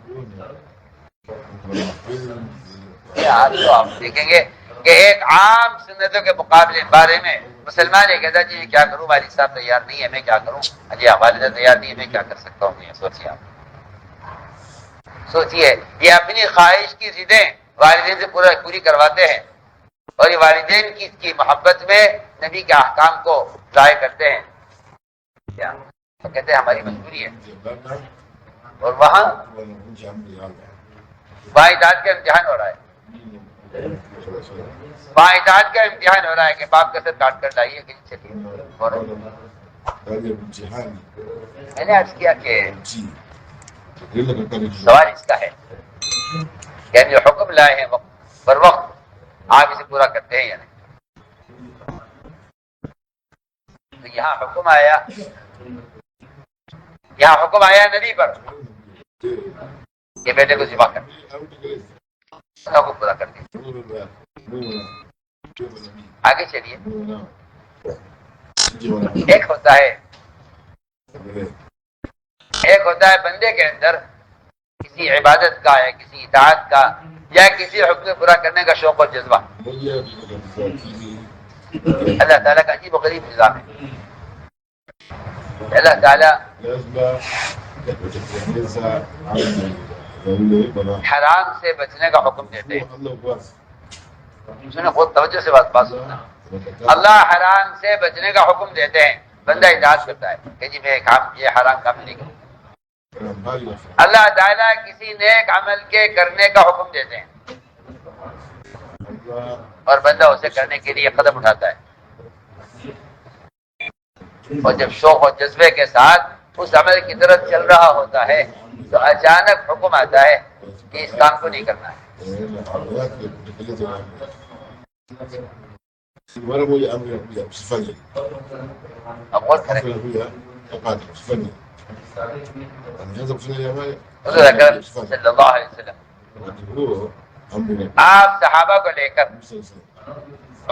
آج تو آپ دیکھیں گے کہ ایک عام سنتوں کے مقابلے بارے میں مسلمان یہ کہتا ہے جی کیا کروں، والد صاحب تیار نہیں ہے میں کیا کروں، جی والدہ تیار نہیں ہے میں کیا کر سکتا ہوں۔ یہ سوچیے، آپ سوچیے، یہ اپنی خواہش کی ضدیں والدین سے پوری کرواتے ہیں، اور یہ والدین کی محبت میں نبی کے احکام کو ضائع کرتے ہیں، کیا تو کہتے ہیں ہماری مجبوری ہے۔ اور وہاں بااطاعت کا امتحان ہو رہا ہے، بااطاعت کا امتحان ہو رہا ہے کہ باپ کا سر کاٹ کر لائیے کہ چلیے۔ میں نے عرض کیا کہ سوال اس کا ہے کہ ہم جو حکم لائے ہیں پر وقت آپ اسے پورا کرتے ہیں یا نہیں؟ تو یہاں حکم آیا نبی پر کہ بیٹے کو ذبح کر کو پورا کر دیں۔ آگے چلیے، ایک ہوتا ہے بندے کے اندر کسی عبادت کا یا کسی اطاعت کا یا کسی حکم پورا کرنے کا شوق اور جذبہ۔ اللہ تعالیٰ کا عجیب و غریب نظام ہے۔ اللہ تعالیٰ حرام سے بچنے کا حکم دیتے ہیں۔ بہت توجہ سے بات سننا۔ اللہ حرام سے بچنے کا حکم دیتے ہیں، بندہ اطاعت کرتا ہے کہ جی میں یہ حرام کام نہیں کروں۔ اللہ تعالیٰ کسی نیک عمل کے کرنے کا حکم دیتے ہیں اور بندہ اسے کرنے کے لیے قدم اٹھاتا ہے، اور جب شوق اور جذبے کے ساتھ اس عمل کی طرف چل رہا ہوتا ہے تو اچانک حکم آتا ہے کہ اس کام کو نہیں کرنا ہے۔ اب غور کریں، حضور اکرم صلی اللہ علیہ وسلم آپ صحابہ کو لے کر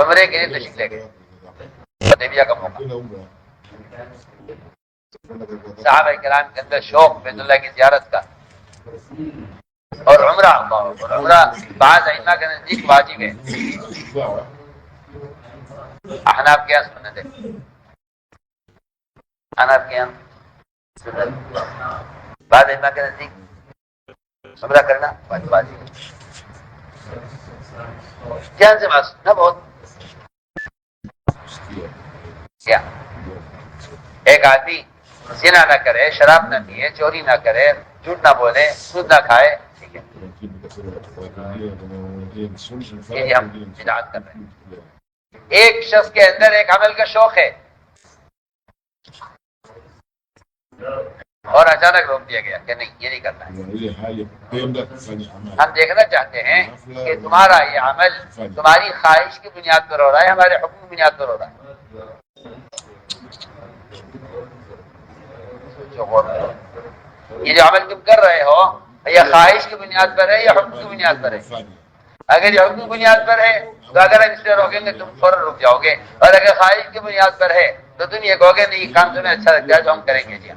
عمرے کے لیے تشریف لے گئے، حدیبیہ کا موقع۔ صحابہ کرام کے اندر شوق بیت اللہ کی زیارت کا اور عمرہ بعض ائمہ کے نزدیک واجب ہے، احناف کے یہاں سنت ہے، احناف کے یہاں سنت، بعض ائمہ کے نزدیک عمرہ کرنا واجب ہے۔ دھیان سے بات سننا، بہت کیا ایک آدمی زنا نہ کرے، شراب نہ پیے، چوری نہ کرے، جھوٹ نہ بولے، سود نہ کھائے، ٹھیک ہے، یہ ہم بدعت کر رہے ہیں۔ ایک شخص کے اندر ایک عمل کا شوق ہے اور اچانک روک دیا گیا کہ نہیں یہ نہیں کرنا ہے۔ ہم دیکھنا چاہتے ہیں کہ تمہارا یہ عمل تمہاری خواہش کی بنیاد پر ہو رہا ہے، ہمارے حکم کی بنیاد پر ہو رہا ہے۔ یہ جو عمل تم کر رہے ہو یہ خواہش کی بنیاد پر ہے یا حکم کی بنیاد پر ہے؟ اگر یہ حکم کی بنیاد پر ہے تو اگر ہم اس سے روکیں گے تم فوراً رک جاؤ گے، اور اگر خواہش کی بنیاد پر ہے تو تم یہ کہو گے نہیں یہ کام تمہیں اچھا لگتا ہے تو ہم کریں گے جی،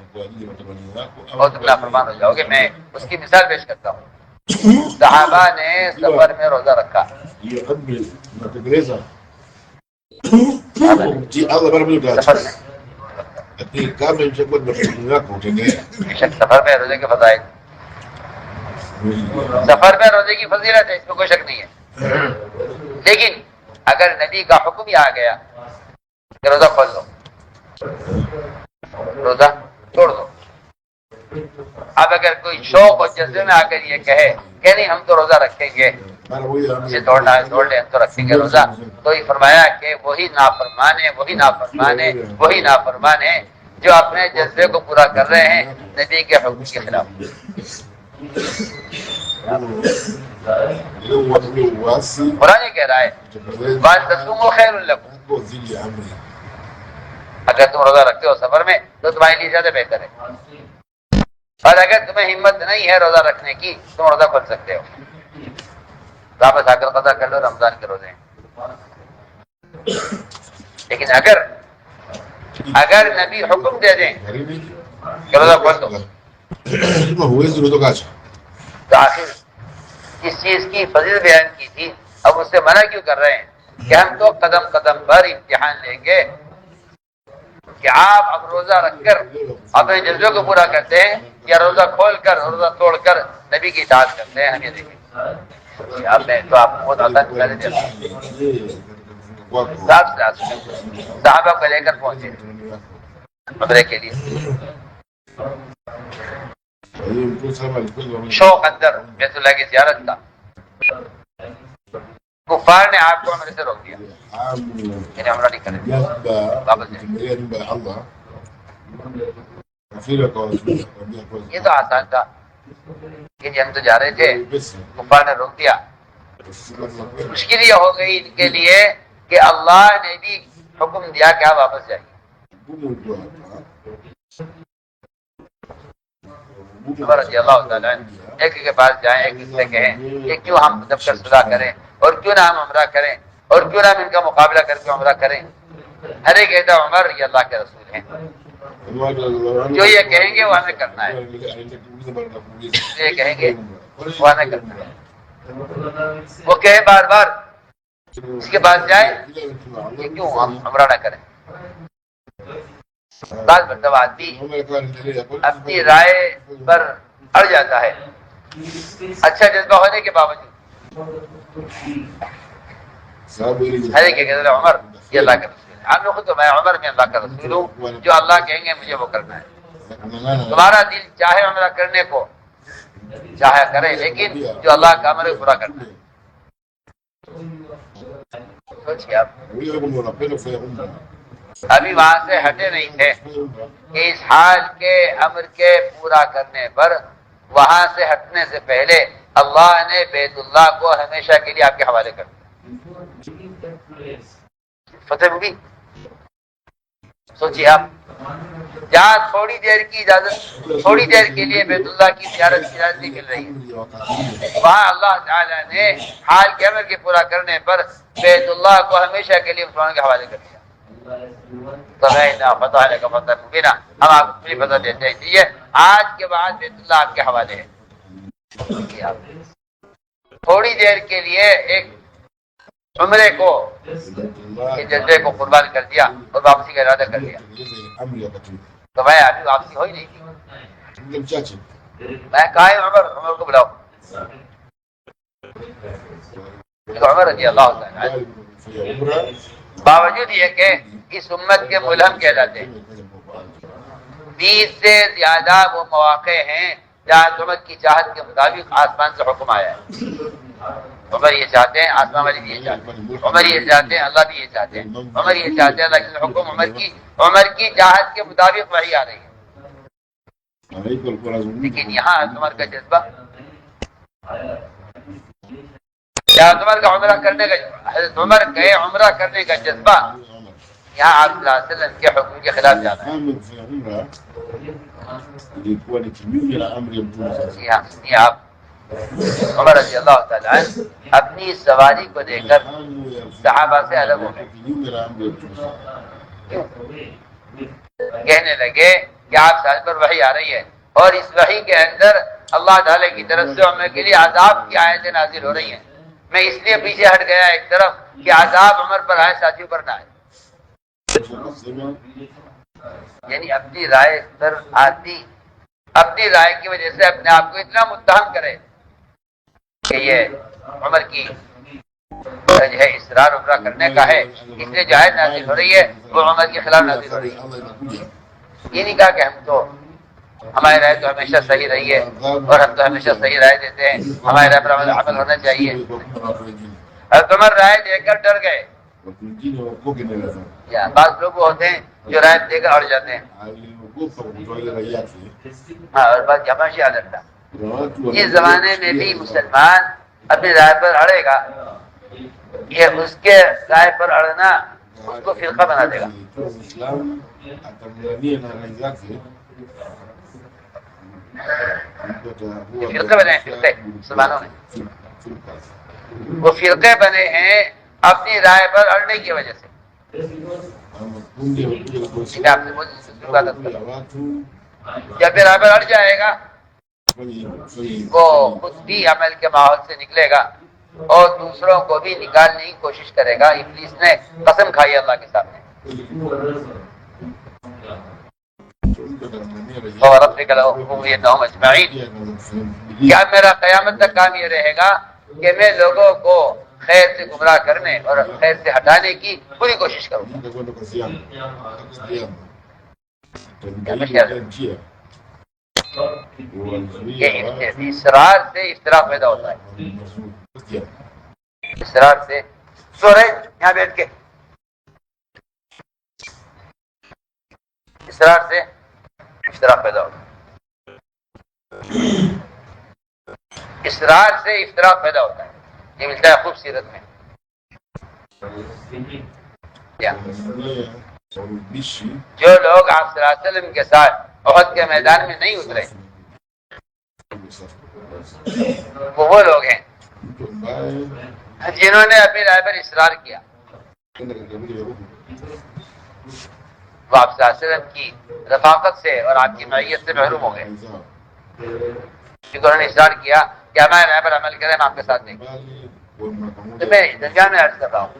اور تم نافرمان ہو جاؤ گے۔ میں اس کی مثال پیش کرتا ہوں۔ صحابہ نے سفر میں روزہ رکھا، سفر میں روزے کے فضائل، سفر میں روزے کی فضیلت ہے، اس میں کوئی شک نہیں ہے، لیکن اگر نبی کا حکم ہی آ گیا کہ روزہ کھول دو، روزہ چھوڑ دو۔ اب اگر کوئی شوق اور جذبے میں آ کر یہ کہے کہ نہیں ہم تو روزہ رکھیں گے، اسے توڑنا ہے توڑ لیں، ہم تو رکھیں گے روزہ، تو یہ فرمایا کہ وہی نافرمان ہے، وہی نافرمان ہے، وہی نافرمان ہے جو اپنے جذبے کو پورا کر رہے ہیں نبی کے حکم کے خلاف۔ قرآن کہہ رہا ہے وَأَنْتَصُومُوا خَيْرٌ لَكُمْ، اگر تم روزہ رکھتے ہو سفر میں تو تمہارے لیے زیادہ بہتر ہے، اور اگر تمہیں ہمت نہیں ہے روزہ رکھنے کی تم روزہ کھول سکتے ہو، واپس آ کر قضا کر لو رمضان کے روزے۔ لیکن اگر نبی حکم دے دیں کہ روزہ کھول دو تو آخر اس چیز کی فضیلت بیان کی تھی، اب اس سے منع کیوں کر رہے ہیں کہ ہم تو قدم قدم پر امتحان لیں گے کہ آپ اب روزہ رکھ کر اپنے جذبے کو پورا کرتے ہیں یا روزہ کھول کر روزہ توڑ کر نبی کی اطاعت کرتے ہیں۔ ہم یہ دیکھیں اب میں تو آپ کو بہت آسان مثالیں دیتا ہوں۔ صحابہ کو لے کر پہنچے عمرے کے لیے، شوق اندر بیت اللہ کی زیارت کا، کفار نے آپ کو عمرے سے روک دیا، یعنی عمرہ نہیں کریں واپس جائیں۔ یہ تو آسان تھا کہ ہم تو جا رہے تھے، کفار نے روک دیا۔ مشکل یہ ہو گئی ان کے لیے کہ اللہ نے بھی حکم دیا کہ آپ واپس جائیے۔ عمر رضی اللہ تعالیٰ ایک کے پاس جائیں، ایک سے کہیں کہ کیوں ہم دفتر صلاح کریں اور کیوں نہ ہم عمرہ کریں اور کیوں نہ ہم ان کا مقابلہ کر کے عمرہ کریں۔ ہر ایک کہتا عمر یہ اللہ کے رسول ہیں، جو یہ کہیں گے وہ ہمیں کرنا ہے، جو یہ کہیں گے وہ ہمیں کرنا ہے۔ وہ کہے بار بار، اس کے پاس جائے کہ کیوں ہم عمرہ نہ کریں۔ بعض مرتبہ اپنی رائے پر اڑ جاتا ہے، اچھا جذبہ ہونے کے باوجود ہر ایک کہتے ہیں عمر یہ اللہ کا رسول ہے۔ آپ نے خود تو میں عمر میں اللہ کا رسول ہوں، جو اللہ کہیں گے مجھے وہ کرنا ہے۔ تمہارا دل چاہے عمرہ کرنے کو چاہے کرے، لیکن جو اللہ کا امر ہے پورا کرنا ہے۔ سوچیے آپ ابھی وہاں سے ہٹے نہیں تھے کہ اس حال کے امر کے پورا کرنے پر وہاں سے ہٹنے سے پہلے اللہ نے بیت اللہ کو ہمیشہ کے لیے آپ کے حوالے کر دیا۔ فتح ہوگی؟ سوچیے آپ، جہاں تھوڑی دیر کی اجازت، تھوڑی دیر کے لیے بیت اللہ کی زیارت کی اجازت مل رہی ہے، وہاں اللہ تعالیٰ نے حال کے امر کے پورا کرنے پر بیت اللہ کو ہمیشہ کے لیے مسلمانوں کے حوالے کر دیا۔ تو فتح کا فتح مبینہ، ہم آپ کو پوری فتح دیتے ہیں کہ آج کے بعد بیت اللہ آپ کے حوالے ہے۔ تھوڑی دیر کے لیے ایک عمرے کو جذبے کو قربان کر دیا اور واپسی کا ارادہ کر لیا، تو میں ابھی واپسی ہو ہی نہیں تھی۔ میں کہا عمر کو بلاؤ، عمر رضی اللہ تعالیٰ باوجود یہ کہ اس امت کے ملہم کہلاتے ہیں، 20 سے زیادہ وہ مواقع ہیں جہاں امت کی چاہت کے مطابق آسمان سے حکم آیا ہے۔ عمر یہ چاہتے ہیں، آسمان والے بھی یہ چاہتے ہیں، عمر یہ چاہتے ہیں، اللہ بھی یہ چاہتے ہیں، عمر یہ چاہتے ہیں، اللہ کے حکم عمر کی چاہت کے مطابق وحی آ رہی ہے۔ لیکن یہاں عمر کا جذبہ، عمر کا عمرہ کرنے کا، حضرت عمر گئے عمرہ کرنے کا جذبہ یہاں آپ صلی اللہ علیہ وسلم کے حکم کے خلاف جانا ہے۔ جی آپ عمر رضی اللہ تعالیٰ اپنی سواری کو دیکھ کر صحابہ سے الگ ہو گئے، کہنے لگے کہ آپ سال پر وحی آ رہی ہے اور اس وحی کے اندر اللہ تعالیٰ کی طرف سے عمر کے لیے عذاب کی آیتیں نازل ہو رہی ہیں، میں اس لیے پیچھے ہٹ گیا ایک طرف کہ عذاب عمر پر آئے، ساتھیوں پر نہ آئے۔ یعنی اپنی رائے پر آتی، اپنی رائے کی وجہ سے اپنے آپ کو اتنا متہم کرے کہ یہ عمر کی جو ہے اصرار عمرہ کرنے کا ہے، اس لیے جو آیت نازل ہو رہی ہے وہ عمر کے خلاف نازل ہو رہی ہے. یہ نہیں کہا کہ ہم تو ہماری رائے تو ہمیشہ صحیح رہی ہے اور ہم تو ہمیشہ صحیح رائے دیتے ہیں, ہماری رائے پر عمل ہونا چاہیے. حضرت عمر رائے دے کر ڈر گئے. یا بعض لوگ ہوتے ہیں جو رائے دے کر اڑ جاتے ہیں, ہاں, اور بات ہمیشہ یاد رکھتا, اس زمانے میں بھی مسلمان اپنی رائے پر اڑے گا کہ اس کے رائے پر اڑنا اس کو فرقہ بنا دے گا. فرقے بنے ہیں, فرقے مسلمانوں نے وہ فرقے بنے ہیں اپنی رائے پر اڑنے کی وجہ سے. جب رائے پر اڑ جائے گا وہ خود بھی عمل کے ماحول سے نکلے گا اور دوسروں کو بھی نکالنے کی کوشش کرے گا. ابلیس نے قسم کھائی اللہ کے سامنے, کیا میرا قیامت تک کام یہ رہے گا کہ میں لوگوں کو خیر سے گمراہ کرنے اور خیر سے ہٹانے کی پوری کوشش کروں گا. اصرار سے اختلاف پیدا ہوتا ہے, اصرار سے سو رہے یہاں بیٹھ کے, اصرار سے اختلاف پیدا ہوتا ہے, اصرار سے اختلاف پیدا ہوتا ہے. یہ ملتا ہے خوب سیرت میں. جو لوگ آپ صلی اللہ علیہ وسلم کے ساتھ احد کے میدان میں نہیں اترے وہ لوگ ہیں جنہوں نے اپنی رائے پر اصرار کیا. وہ آپ صلی اللہ علیہ وسلم کی رفاقت سے اور آپ کی معیت سے محروم ہو گئے, کیونکہ انہوں نے اصرار کیا کہ ہمارے رائے پر عمل کریں, ہم آپ کے ساتھ دیں گے. تو میں درمیان میں عرض کر رہا ہوں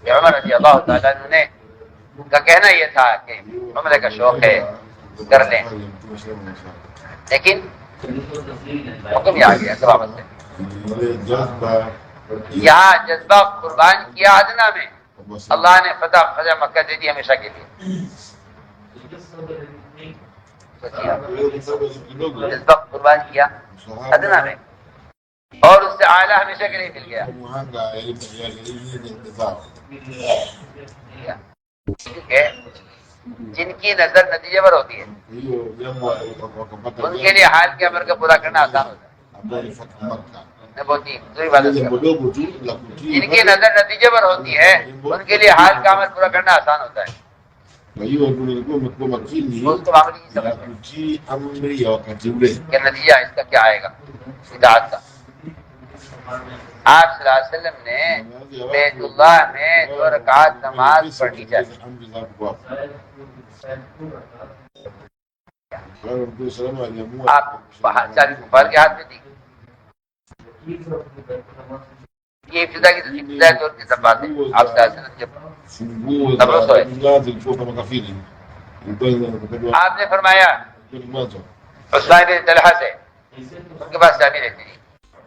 کہ عمر رضی اللہ تعالیٰ نے کا کہنا یہ تھا کہ عمرے کا شوق ہے کر لیں, لیکن حکم یہ آ گیا ثوابت سے. یہاں جذبہ قربان کیا ادنا میں, اللہ نے فتح مکہ دے دی ہمیشہ کے لیے. جذبہ قربان کیا ادنا میں اور اس سے اعلیٰ ہمیشہ کے لیے مل گیا. جن کی نظر نتیجے پر ہوتی ہے ان کے لیے حال کے امر کا پورا کرنا آسان ہوتا ہے. جن کی نظر نتیجے پر ہوتی ہے ان کے لیے حال کا عمل پورا کرنا آسان ہوتا ہے. کہ نتیجہ اس کا کیا آئے گا اطاعت کا. آپ صلی اللہ علیہ وسلم نے بیت اللہ میں 2 رکعت نماز پڑھی جاتی. آپ چابی کفار کے ہاتھ میں دی. یہ ابتدا دور کی سب بات ہے. آپ صلی اللہ علیہ وسلم جب تبرس ہوئے آپ نے فرمایا عثمان بن طلحہ سے, ان کے پاس چابی رہتی تھی,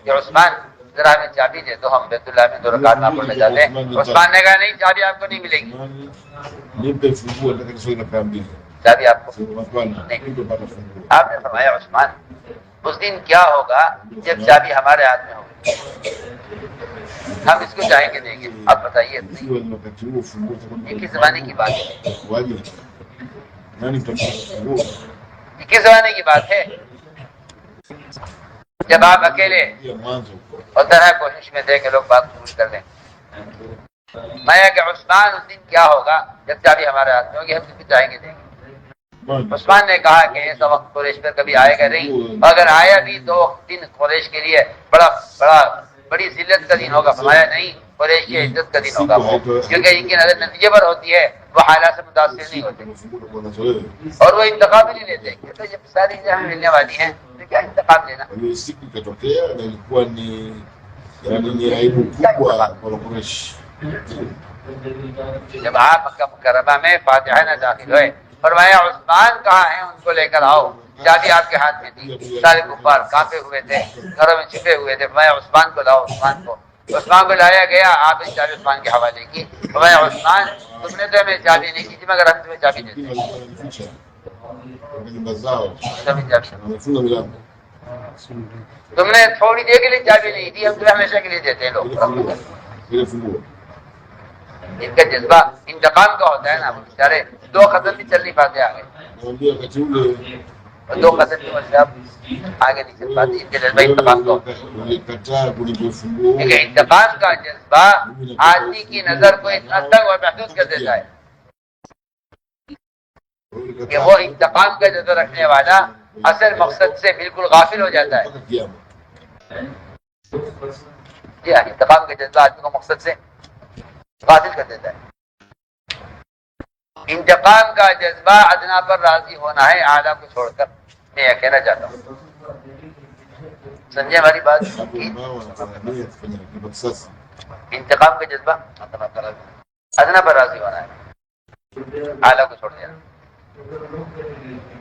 کہ عثمان ذرا ہمیں چابی دے تو ہم بیت اللہ میں 2 رکعت نہ پڑھنے جاتے ہیں. عثمان نے کہا نہیں, چابی آپ کو نہیں ملے گی, چابی آپ کو نہیں. آپ نے فرمایا عثمان اس دن کیا ہوگا جب چابی ہمارے ہاتھ میں ہوگی, ہم اس کو چاہیں گے دیں گے. آپ بتائیے یہ کس زمانے کی بات ہے, یہ کس زمانے کی بات ہے جب آپ اکیلے اور طرح کوشش میں تھے کہ لوگ بات قبول کر لیں. میں کہ عثمان اس دن کیا ہوگا جب چابی ہمارے ہاتھ میں ہوگی, ہم اس کو چاہیں گے دیں گے. عثمان نے کہا کہ ایسا وقت قریش پر کبھی آئے گا نہیں, اگر آیا بھی تو دن قریش کے لیے بڑی ذلت کا دن ہوگا. فرمایا نہیں, قریش کی عزت کا دن ہوگا وہ, کیونکہ ان کی نظر نتیجے پر ہوتی ہے, وہ حالات سے متاثر نہیں ہوتے اور وہ انتخاب نہیں لیتے. تو جب ساری چیزیں ہمیں ملنے والی ہیں تو کیا انتخاب لینا. جب آپ مکہ مکرمہ میں فاتحہ نہ داخل ہوئے, فرمایا عثمان کہاں ہیں, ان کو لے کر آؤ. چابی آپ کے ہاتھ میں تھی, سارے کفار کانپے ہوئے تھے, گھروں میں چھپے ہوئے تھے. فرمایا عثمان کو لاؤ, عثمان کو عثمان کو لایا گیا، آپ نے چابی عثمان کے حوالے کی، فرمایا عثمان تم نے تو ہمیں چابی نہیں دی تھی مگر ہم تمہیں چابی دیتے ہیں۔ تم نے تھوڑی دیر کے لیے چابی نہیں دی، ہم تمہیں ہمیشہ کے لیے دیتے ہیں۔ لوگ ان کا جذبہ انتقام کا ہوتا ہے نا، بیچارے دو قدم بھی چل نہیں پاتے آگے، دو قدم کی وجہ آگے نہیں چل پاتی، ان کا جذبہ انتقام کا ہوتا ہے۔ انتقام کا جذبہ آدمی کی نظر کو اتنا تنگ اور محدود کر دیتا ہے کہ وہ انتقام کا جذبہ رکھنے والا اصل مقصد سے بالکل غافل ہو جاتا ہے۔ جی ہاں، انتقام کا جذبہ آدمی کو مقصد سے غافل کر دیتا ہے۔ انتقام کا جذبہ ادنا پر راضی ہونا ہے، اعلیٰ کو چھوڑ کر، میں یہ کہنا چاہتا ہوں۔ سمجھے ہماری بات؟ انتقام کا جذبہ ادنا پر راضی ہونا ہے، اعلیٰ کو چھوڑ دینا۔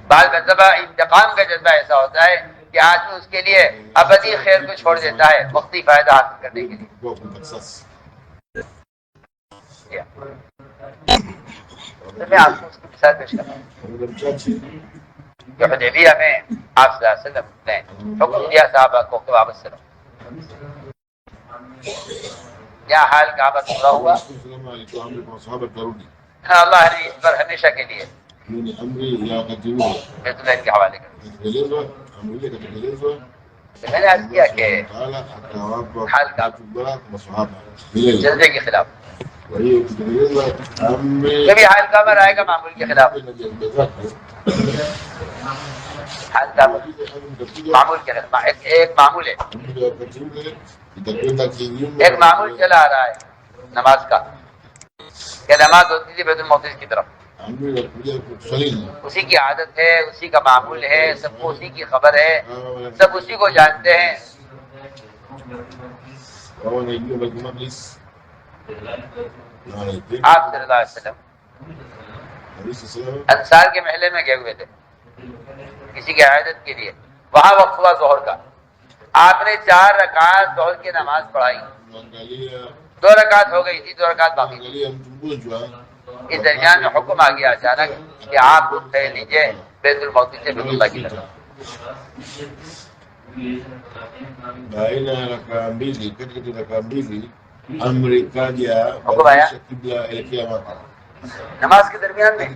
بعض مرتبہ انتقام کا جذبہ ایسا ہوتا ہے کہ آدمی اس کے لیے ابدی خیر کو چھوڑ دیتا ہے وقتی فائدہ حاصل کرنے کے لیے۔ میں آپ کو اس کی مثال پیش کرتا ہوں کہ حدیبیہ میں آپ صلی اللہ علیہ وسلم نے حکم دیا صحابہ کو کہ واپس چلو، کیا حال کعبہ پورا ہوا؟ اللہ نے اس پر ہمیشہ کے لیے بیت اللہ کے حوالے کر دیا۔ میں نے عرض کیا کہ حال کعبہ جذبے کے خلاف، کبھی حال کعبہ آئے گا معمول کے خلاف، حال کعبہ معمول کے خلاف۔ ایک معمول ہے، ایک معمول چلا آ رہا ہے نماز کا، کہ نماز ہوتی تھی بیت المقدس کی طرف، اسی کی عادت ہے، اسی کا معمول ہے، سب کو اسی کی خبر ہے، سب اسی کو جانتے ہیں۔ آپ صلی اللہ علیہ وسلم انصار کے محلے میں گئے ہوئے تھے کسی کی عیادت کے لیے، وہاں وقت ہوا ظہر کا، آپ نے 4 رکعت ظہر کی نماز پڑھائی، 2 رکعت ہو گئی تھی، 2 رکعت باقی تھی۔ اس درمیان میں حکم آ گیا اچانک کہ آپ خود پھیر لیجیے بیت المقدس سے بیت اللہ کی طرف۔ حکم آیا نماز کے درمیان میں،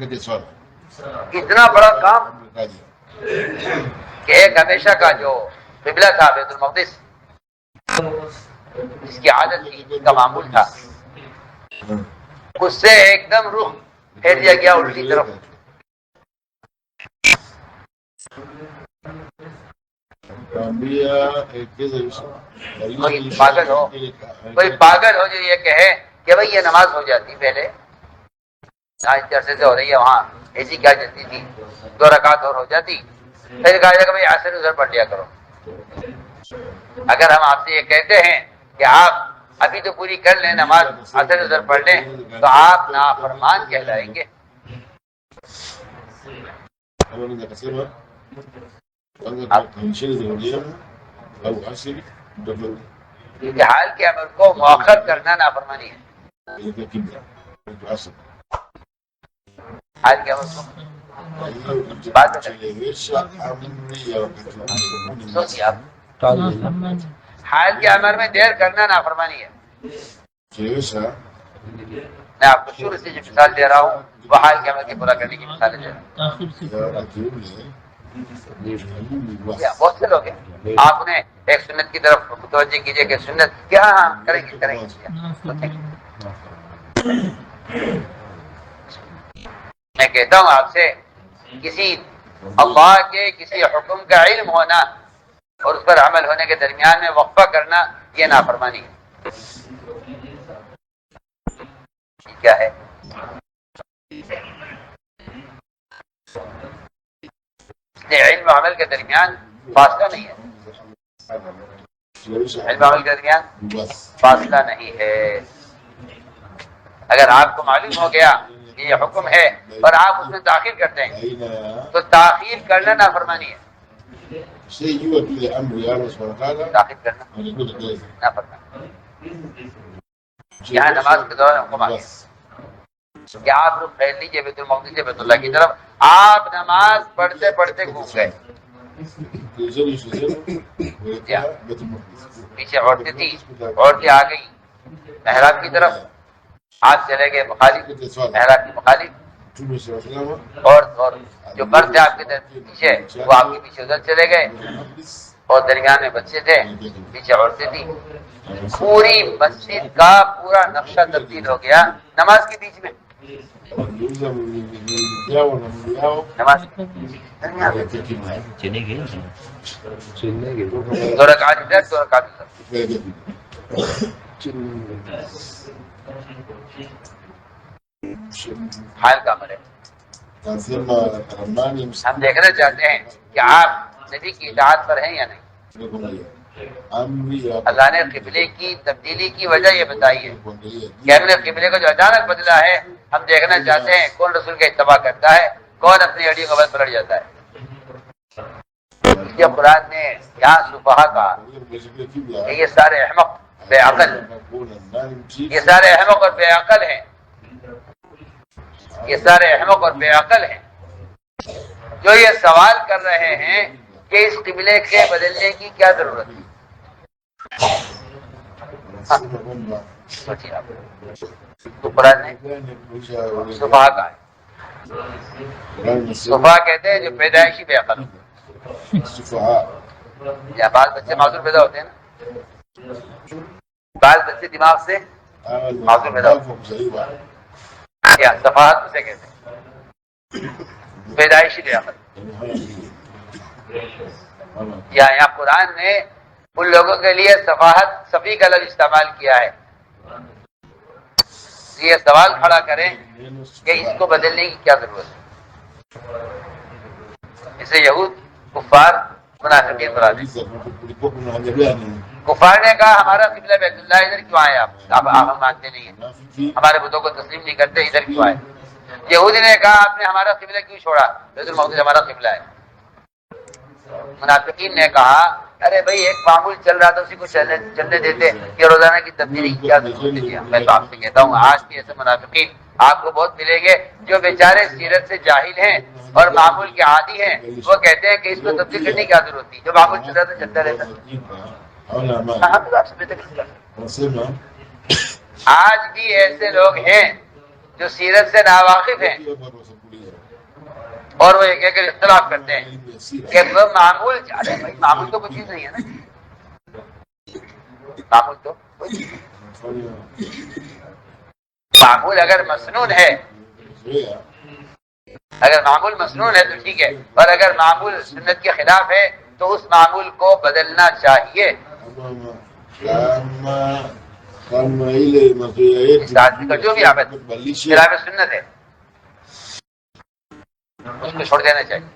اتنا بڑا کام کہ ایک ہمیشہ کا جو قبلہ تھا بیت المقدس، جس کی عادت تھی، جس کا معمول تھا، اس سے ایک دم رخ پھیر دیا گیا الٹی طرف۔ کوئی پاگل ہو جو یہ کہے کہ بھئی یہ نماز ہو جاتی پہلے، آج عرصے سے ہو رہی ہے، وہاں ایسی کیا چلتی تھی، 2 رکعت اور ہو جاتی، پھر کہا جائے کہ بھئی عصر ادھر پڑھ لیا کرو۔ اگر ہم آپ سے یہ کہتے ہیں کہ آپ ابھی تو پوری کر لیں نماز، عصر ادھر پڑھ لیں، تو آپ نافرمان کہلائیں گے۔ کیونکہ حال کے عمل کو مؤخر کرنا نافرمانی ہے، حال کے عمل کو بات سوچیے آپ، حال کے عمل میں دیر کرنا نافرمانی ہے۔ میں آپ کو شروع سے جو مثال دے رہا ہوں وہ حال کے عمل کے پورا کرنے کی مثال دے رہا ہوں۔ بہت سے لوگ ہیں، آپ نے ایک سنت کی طرف متوجہ کیجئے کہ سنت کیا، ہاں کریں گے۔ میں کہتا ہوں آپ سے، کسی اللہ کے کسی حکم کا علم ہونا اور اس پر عمل ہونے کے درمیان میں وقفہ کرنا، یہ نافرمانی ہے۔ کیا ہے؟ علم و عمل کے درمیان فاصلہ نہیں ہے، علم و عمل کے درمیان فاصلہ نہیں ہے۔ اگر آپ کو معلوم ہو گیا کہ یہ حکم ہے اور آپ اس میں تاخیر کرتے ہیں تو تاخیر کرنا نافرمانی ہے، تاخیر کرنا نافرمانی۔ یہاں نماز کے دوران حکم آ گیا کہ آپ رخ پھیر لیجیے بیت المقدس سے بیت اللہ کی طرف. آپ نماز پڑھتے پڑھتے گھوم گئے. پیچھے عورتیں تھیں, عورتیں آ گئی محراب کی طرف, آپ چلے گئے مخالف, محراب کی مخالف, اور جو مرد تھے آپ کے پیچھے وہ آپ کے پیچھے ادھر چلے گئے, اور درمیان میں بچے تھے, پیچھے عورتیں تھیں. پوری مسجد کا پورا نقشہ تبدیل ہو گیا نماز کے بیچ میں. نماز دو رکعت ادھر دو رکعت ادھر. حال کا مرے. ہم دیکھنا چاہتے ہیں کہ آپ نبی کی اطاعت پر ہیں یا نہیں. اللہ نے قبلے کی تبدیلی کی وجہ یہ بتائی ہے کہ ہم نے قبلے کو جو اچانک بدلا ہے, ہم دیکھنا چاہتے ہیں کون رسول کا اتباع کرتا ہے, کون اپنی اڑیوں کا بل پلٹ جاتا ہے. اس لیے قرآن نے یہاں صفحہ کہا کہ یہ سارے احمق بے عقل, یہ سارے احمق اور بے عقل ہیں, یہ سارے احمق اور بے عقل ہیں جو یہ سوال کر رہے ہیں کہ اس قبلے کے بدلنے کی کیا ضرورت ہے. تو قرآن نے صفحہ کہا ہے. صفحہ کہتے ہیں جو پیدائشی بے عقل. یا بعض بچے معذور پیدا ہوتے ہیں نا, بعض بچے دماغ سے معذور پیدا ہوتے ہیں, کیا صفحات اسے کہتے ہیں, پیدائشی بے عقل. یہاں قرآن نے ان لوگوں کے لیے صفاحت صفی کا لفظ استعمال کیا ہے. یہ سوال کھڑا کریں کہ اس کو بدلنے کی کیا ضرورت ہے. اسے یہود کفار منافقین بنا دیں. کفار نے کہا ہمارا قبلہ بیت اللہ, ادھر کیوں آئے آپ ہم مانتے نہیں ہیں, ہمارے بتوں کو تسلیم نہیں کرتے, ادھر کیوں آئے. یہودی نے کہا آپ نے ہمارا قبلہ کیوں چھوڑا, بیت المقدس ہمارا قبلہ ہے. منافقین نے کہا ارے بھائی ایک معمول چل رہا تھا اسی کو چلنے دیتے, یہ روزانہ کی تبدیلی کی کیا ضرورت ہے. میں تو آپ سے کہتا ہوں آج بھی ایسے منافقین آپ کو بہت ملیں گے جو بیچارے سیرت سے جاہل ہیں اور معمول کے عادی ہیں. وہ کہتے ہیں کہ اس کو تبدیل کرنے کی کیا ضرورت تھی, جو معمول چل رہا تھا چلتا رہتا. آج بھی ایسے لوگ ہیں جو سیرت سے ناواقف ہیں اور وہ ایک ایک اختلاف کرتے ہیں کہ معمول, ارے بھائی معمول تو کوئی چیز نہیں ہے نا, معمول تو کوئی چیز نہیں. معمول اگر مسنون ہے, اگر معمول مسنون ہے تو ٹھیک ہے, اور اگر معمول سنت کے خلاف ہے تو اس معمول کو بدلنا چاہیے. اس آدمی کا جو بھی عمل خلاف سنت ہے اس کو چھوڑ دینا چاہیے,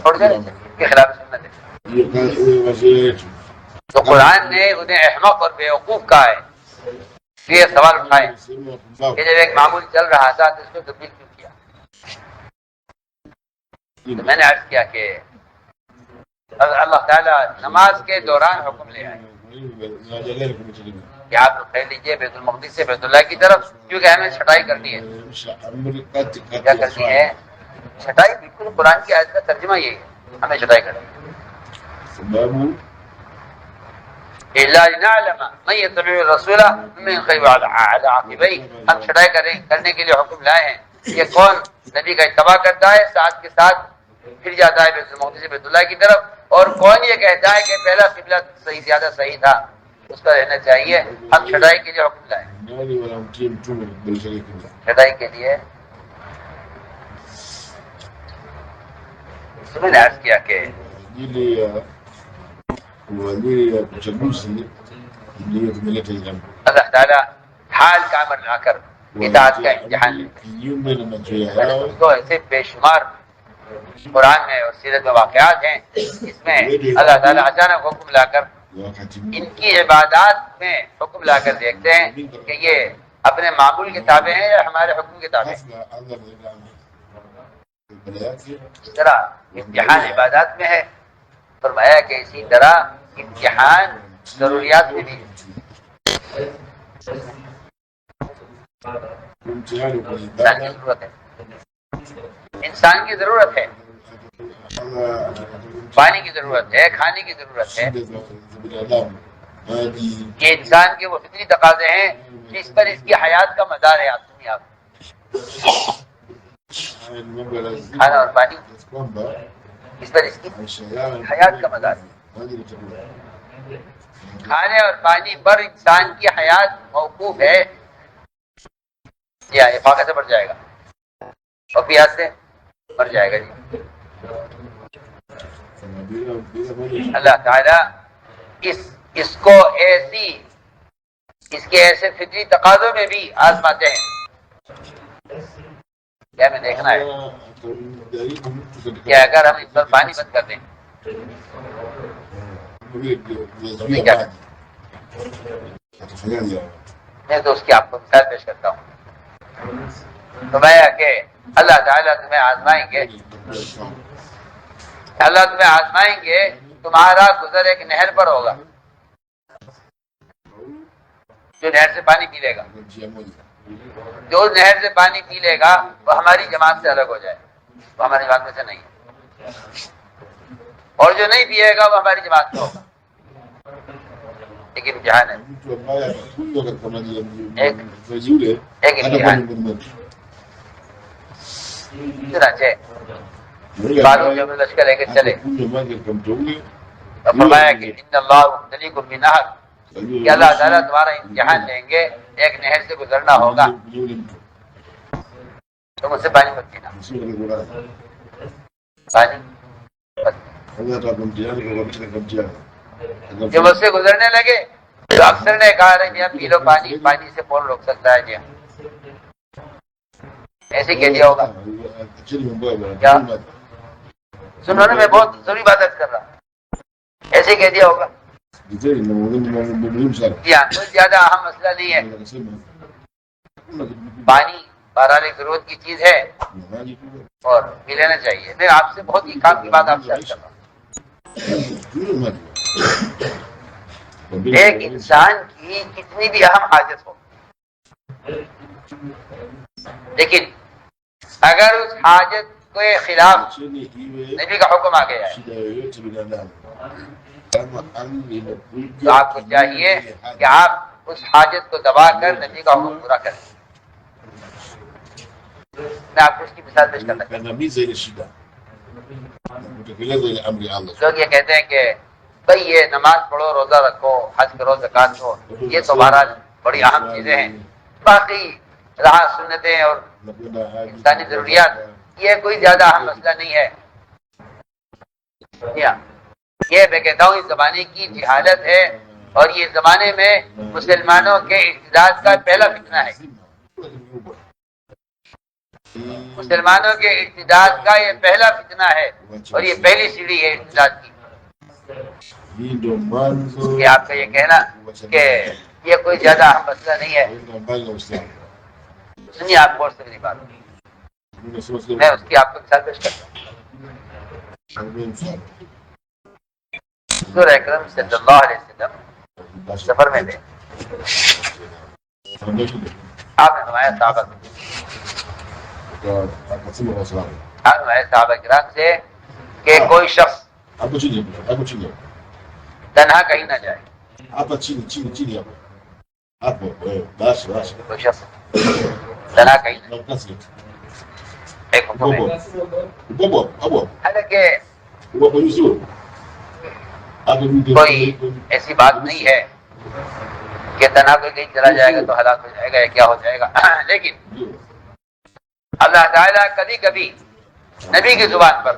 چھوڑ دینا چاہیے کہ خلاف سنت ہے. تو قرآن نے انہیں احمق اور بیوقوف کہا ہے. یہ سوال اٹھائے کہ جب ایک معمول چل رہا تھا تو اس کو تبدیل کیوں کیا. تو میں نے عرض کیا کہ اللہ تعالیٰ نماز کے دوران حکم لے آئے کہ آپ پھیر لیجیے بیت المقدس سے بیت اللہ کی طرف, کیونکہ ہمیں چھٹائی کرنی ہے. کیا کرنی ہے؟ چھٹائی. بالکل قرآن کی آیت کا ترجمہ یہی ہے, ہمیں چھٹائی کرنی ہے. ہم چھٹائی کرنے کے لیے حکم لائے ہیں کہ کون نبی کا اتباع کرتا ہے ساتھ کے ساتھ پھر جاتا ہے بیت المقدس سے بیت اللہ کی طرف, اور کون یہ کہتا ہے کہ پہلا قبلہ صحیح زیادہ صحیح تھا اس کا رہنا چاہیے. ہم چھٹائی کے لیے حکم لائے, چھٹائی کے لیے. میں نے عرض کیا کہ اللہ تعالیٰ حال کا امر نہ کر اطاعت کا امتحان لیتے ہیں. تو ایسے بے شمار قرآن میں اور سیرت میں واقعات ہیں اس میں اللہ تعالیٰ اچانک حکم لا کر ان کی عبادات میں حکم لا کر دیکھتے ہیں کہ یہ اپنے معمول کے تابع ہیں یا ہمارے حکم کے تابع ہیں. اس طرح امتحان عبادات میں ہے. فرمایا کہ اسی طرح امتحان ضروریات میں بھی ہے. انسان کی ضرورت ہے، انسان کی ضرورت ہے، پانی کی ضرورت ہے، کھانے کی ضرورت ہے. یہ انسان کے وہ فطری تقاضے ہیں جس پر اس کی حیات کا مدار ہے. آپ کھانا اور پانی اس پر اس کی حیات کا مدار ہے. کھانے اور پانی پر انسان کی حیات موقوف ہے. یہ فاقہ سے بڑھ جائے گا اور پیاس سے مر جائے گا. جی اللہ تعالیٰ اس کو اس کے ایسے فطری تقاضوں میں بھی آزماتے ہیں. کیا ہمیں دیکھنا ہے کہ اگر ہم اس پر پانی بند کر دیں میں تو اس کی آپ کو مثال پیش کرتا ہوں. تو میں کہ اللہ تعالیٰ تمہیں آزمائیں گے، اللہ تمہیں آزمائیں گے. تمہارا گزر ایک نہر پر ہوگا، جو نہر سے پانی پی لے گا، جو نہر سے پانی پی لے گا وہ ہماری جماعت سے الگ ہو جائے، وہ ہماری جماعت میں سے نہیں ہے. اور جو نہیں پیے گا وہ ہماری جماعت میں ہوگا. لیکن امتحان ہے، ایک امتحان. چنانچہ باروں جب لشکر لے کے چلے اور فرمایا کہ ان اللہ مبتلیکم بنہر، کہ اللہ تعالیٰ تمہارا امتحان لیں گے، ایک نہر سے گزرنا ہوگا، تم اس سے پانی مت پینا. پانی جب اس سے گزرنے لگے تو اکثر نے کہا رہے جی پی لو پانی، پانی سے کون روک سکتا ہے. جی ایسے کہہ دیا ہوگا. کیا سنو نا، میں بہت ضروری بات کر رہا ہوں. ایسے کہہ دیا ہوگا. جی ہاں، کوئی زیادہ اہم مسئلہ نہیں ہے. پانی بہرحال ایک ضرورت کی چیز ہے اور پی لینا چاہیے. میں آپ سے بہت ہی کام کی بات آپ سے عرض کر رہا ہوں. ایک انسان کی کتنی بھی اہم حاجت ہو، لیکن اگر اس حاجت کے خلاف نبی کا حکم آ گیا ہے تو آپ کو چاہیے کہ آپ اس حاجت کو دبا کر نبی کا حکم پورا کریں. میں آپ کو اس کی مثال پیش کرنا چاہتا ہوں. لوگ یہ کہتے ہیں کہ بھئی یہ نماز پڑھو، روزہ رکھو، حج کرو، زکات دو، یہ تو بہرحال بڑی اہم چیزیں ہیں. باقی رہا سنتیں اور انسانی ضروریات، یہ کوئی زیادہ اہم مسئلہ نہیں ہے. یہ میں کہتا ہوں اس زمانے کی جہالت ہے اور یہ زمانے میں مسلمانوں کے ارتداد کا پہلا فتنہ ہے. مسلمانوں کے ارتداد کا یہ پہلا فتنہ ہے اور یہ پہلی سیڑھی ہے ارتداد کی. کہ آپ کا یہ کہنا کہ یہ کوئی زیادہ اہم مسئلہ نہیں ہے. سنیے آپ غور سے میری بات، میں اس کی آپ کو مثال پیش کرتا ہوں. حضور اکرم صلی اللہ علیہ وسلم سفر میں تھے. آپ نے فرمایا صحابہ کرام سے کہ کوئی شخص تنہا کہیں نہ جائے. کوئی شخص تنہا کہیں نہ جائے. ایک حکم ہے. حالانکہ کوئی ایسی بات نہیں ہے کہ تنہا کوئی کہیں چلا جائے گا تو ہلاک ہو جائے گا یا کیا ہو جائے گا. لیکن اللہ تعالیٰ کبھی کبھی نبی کی زبان پر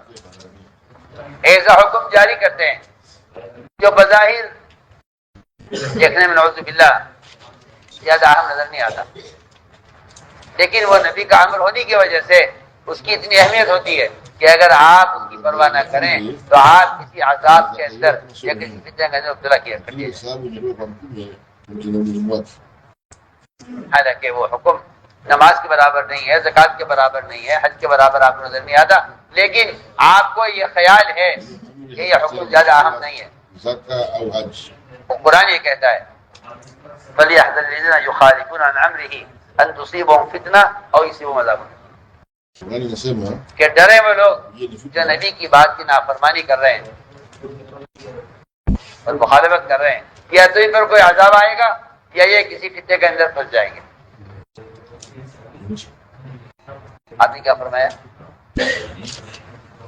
ایسا حکم جاری کرتے ہیں جو بظاہر دیکھنے میں نعوذ باللہ زیادہ اہم نظر نہیں آتا، لیکن وہ نبی کا عمل ہونے کی وجہ سے اس کی اتنی اہمیت ہوتی ہے کہ اگر آپ اس کی پرواہ نہ کریں تو آپ کسی عذاب کے اندر یا کسی فتنہ کے اندر مبتلا کیا کرتے ہیں. حالانکہ وہ حکم نماز کے برابر نہیں ہے، زکات کے برابر نہیں ہے، حج کے برابر آپ کو نظر نہیں آتا، لیکن آپ کو یہ خیال ہے کہ یہ حکم زیادہ اہم نہیں ہے. زکا او حج. قرآن یہ کہتا ہے فَلْيَحْذَرِ الَّذِينَ يُخَالِفُونَ عَنْ أَمْرِهِ أَن تُصِيبَهُمْ فِتْنَةٌ أَوْ يُصِيبَهُمْ عَذَابٌ. Qur'ani inasema کہ ڈرے وہ لوگ جو نبی کی بات کی نافرمانی کر رہے ہیں اور مخالفت کر رہے ہیں، یا تو ان پر کوئی عذاب آئے گا یا یہ کسی فتنے کے اندر پھنس جائیں گے. آپ نے کیا فرمایا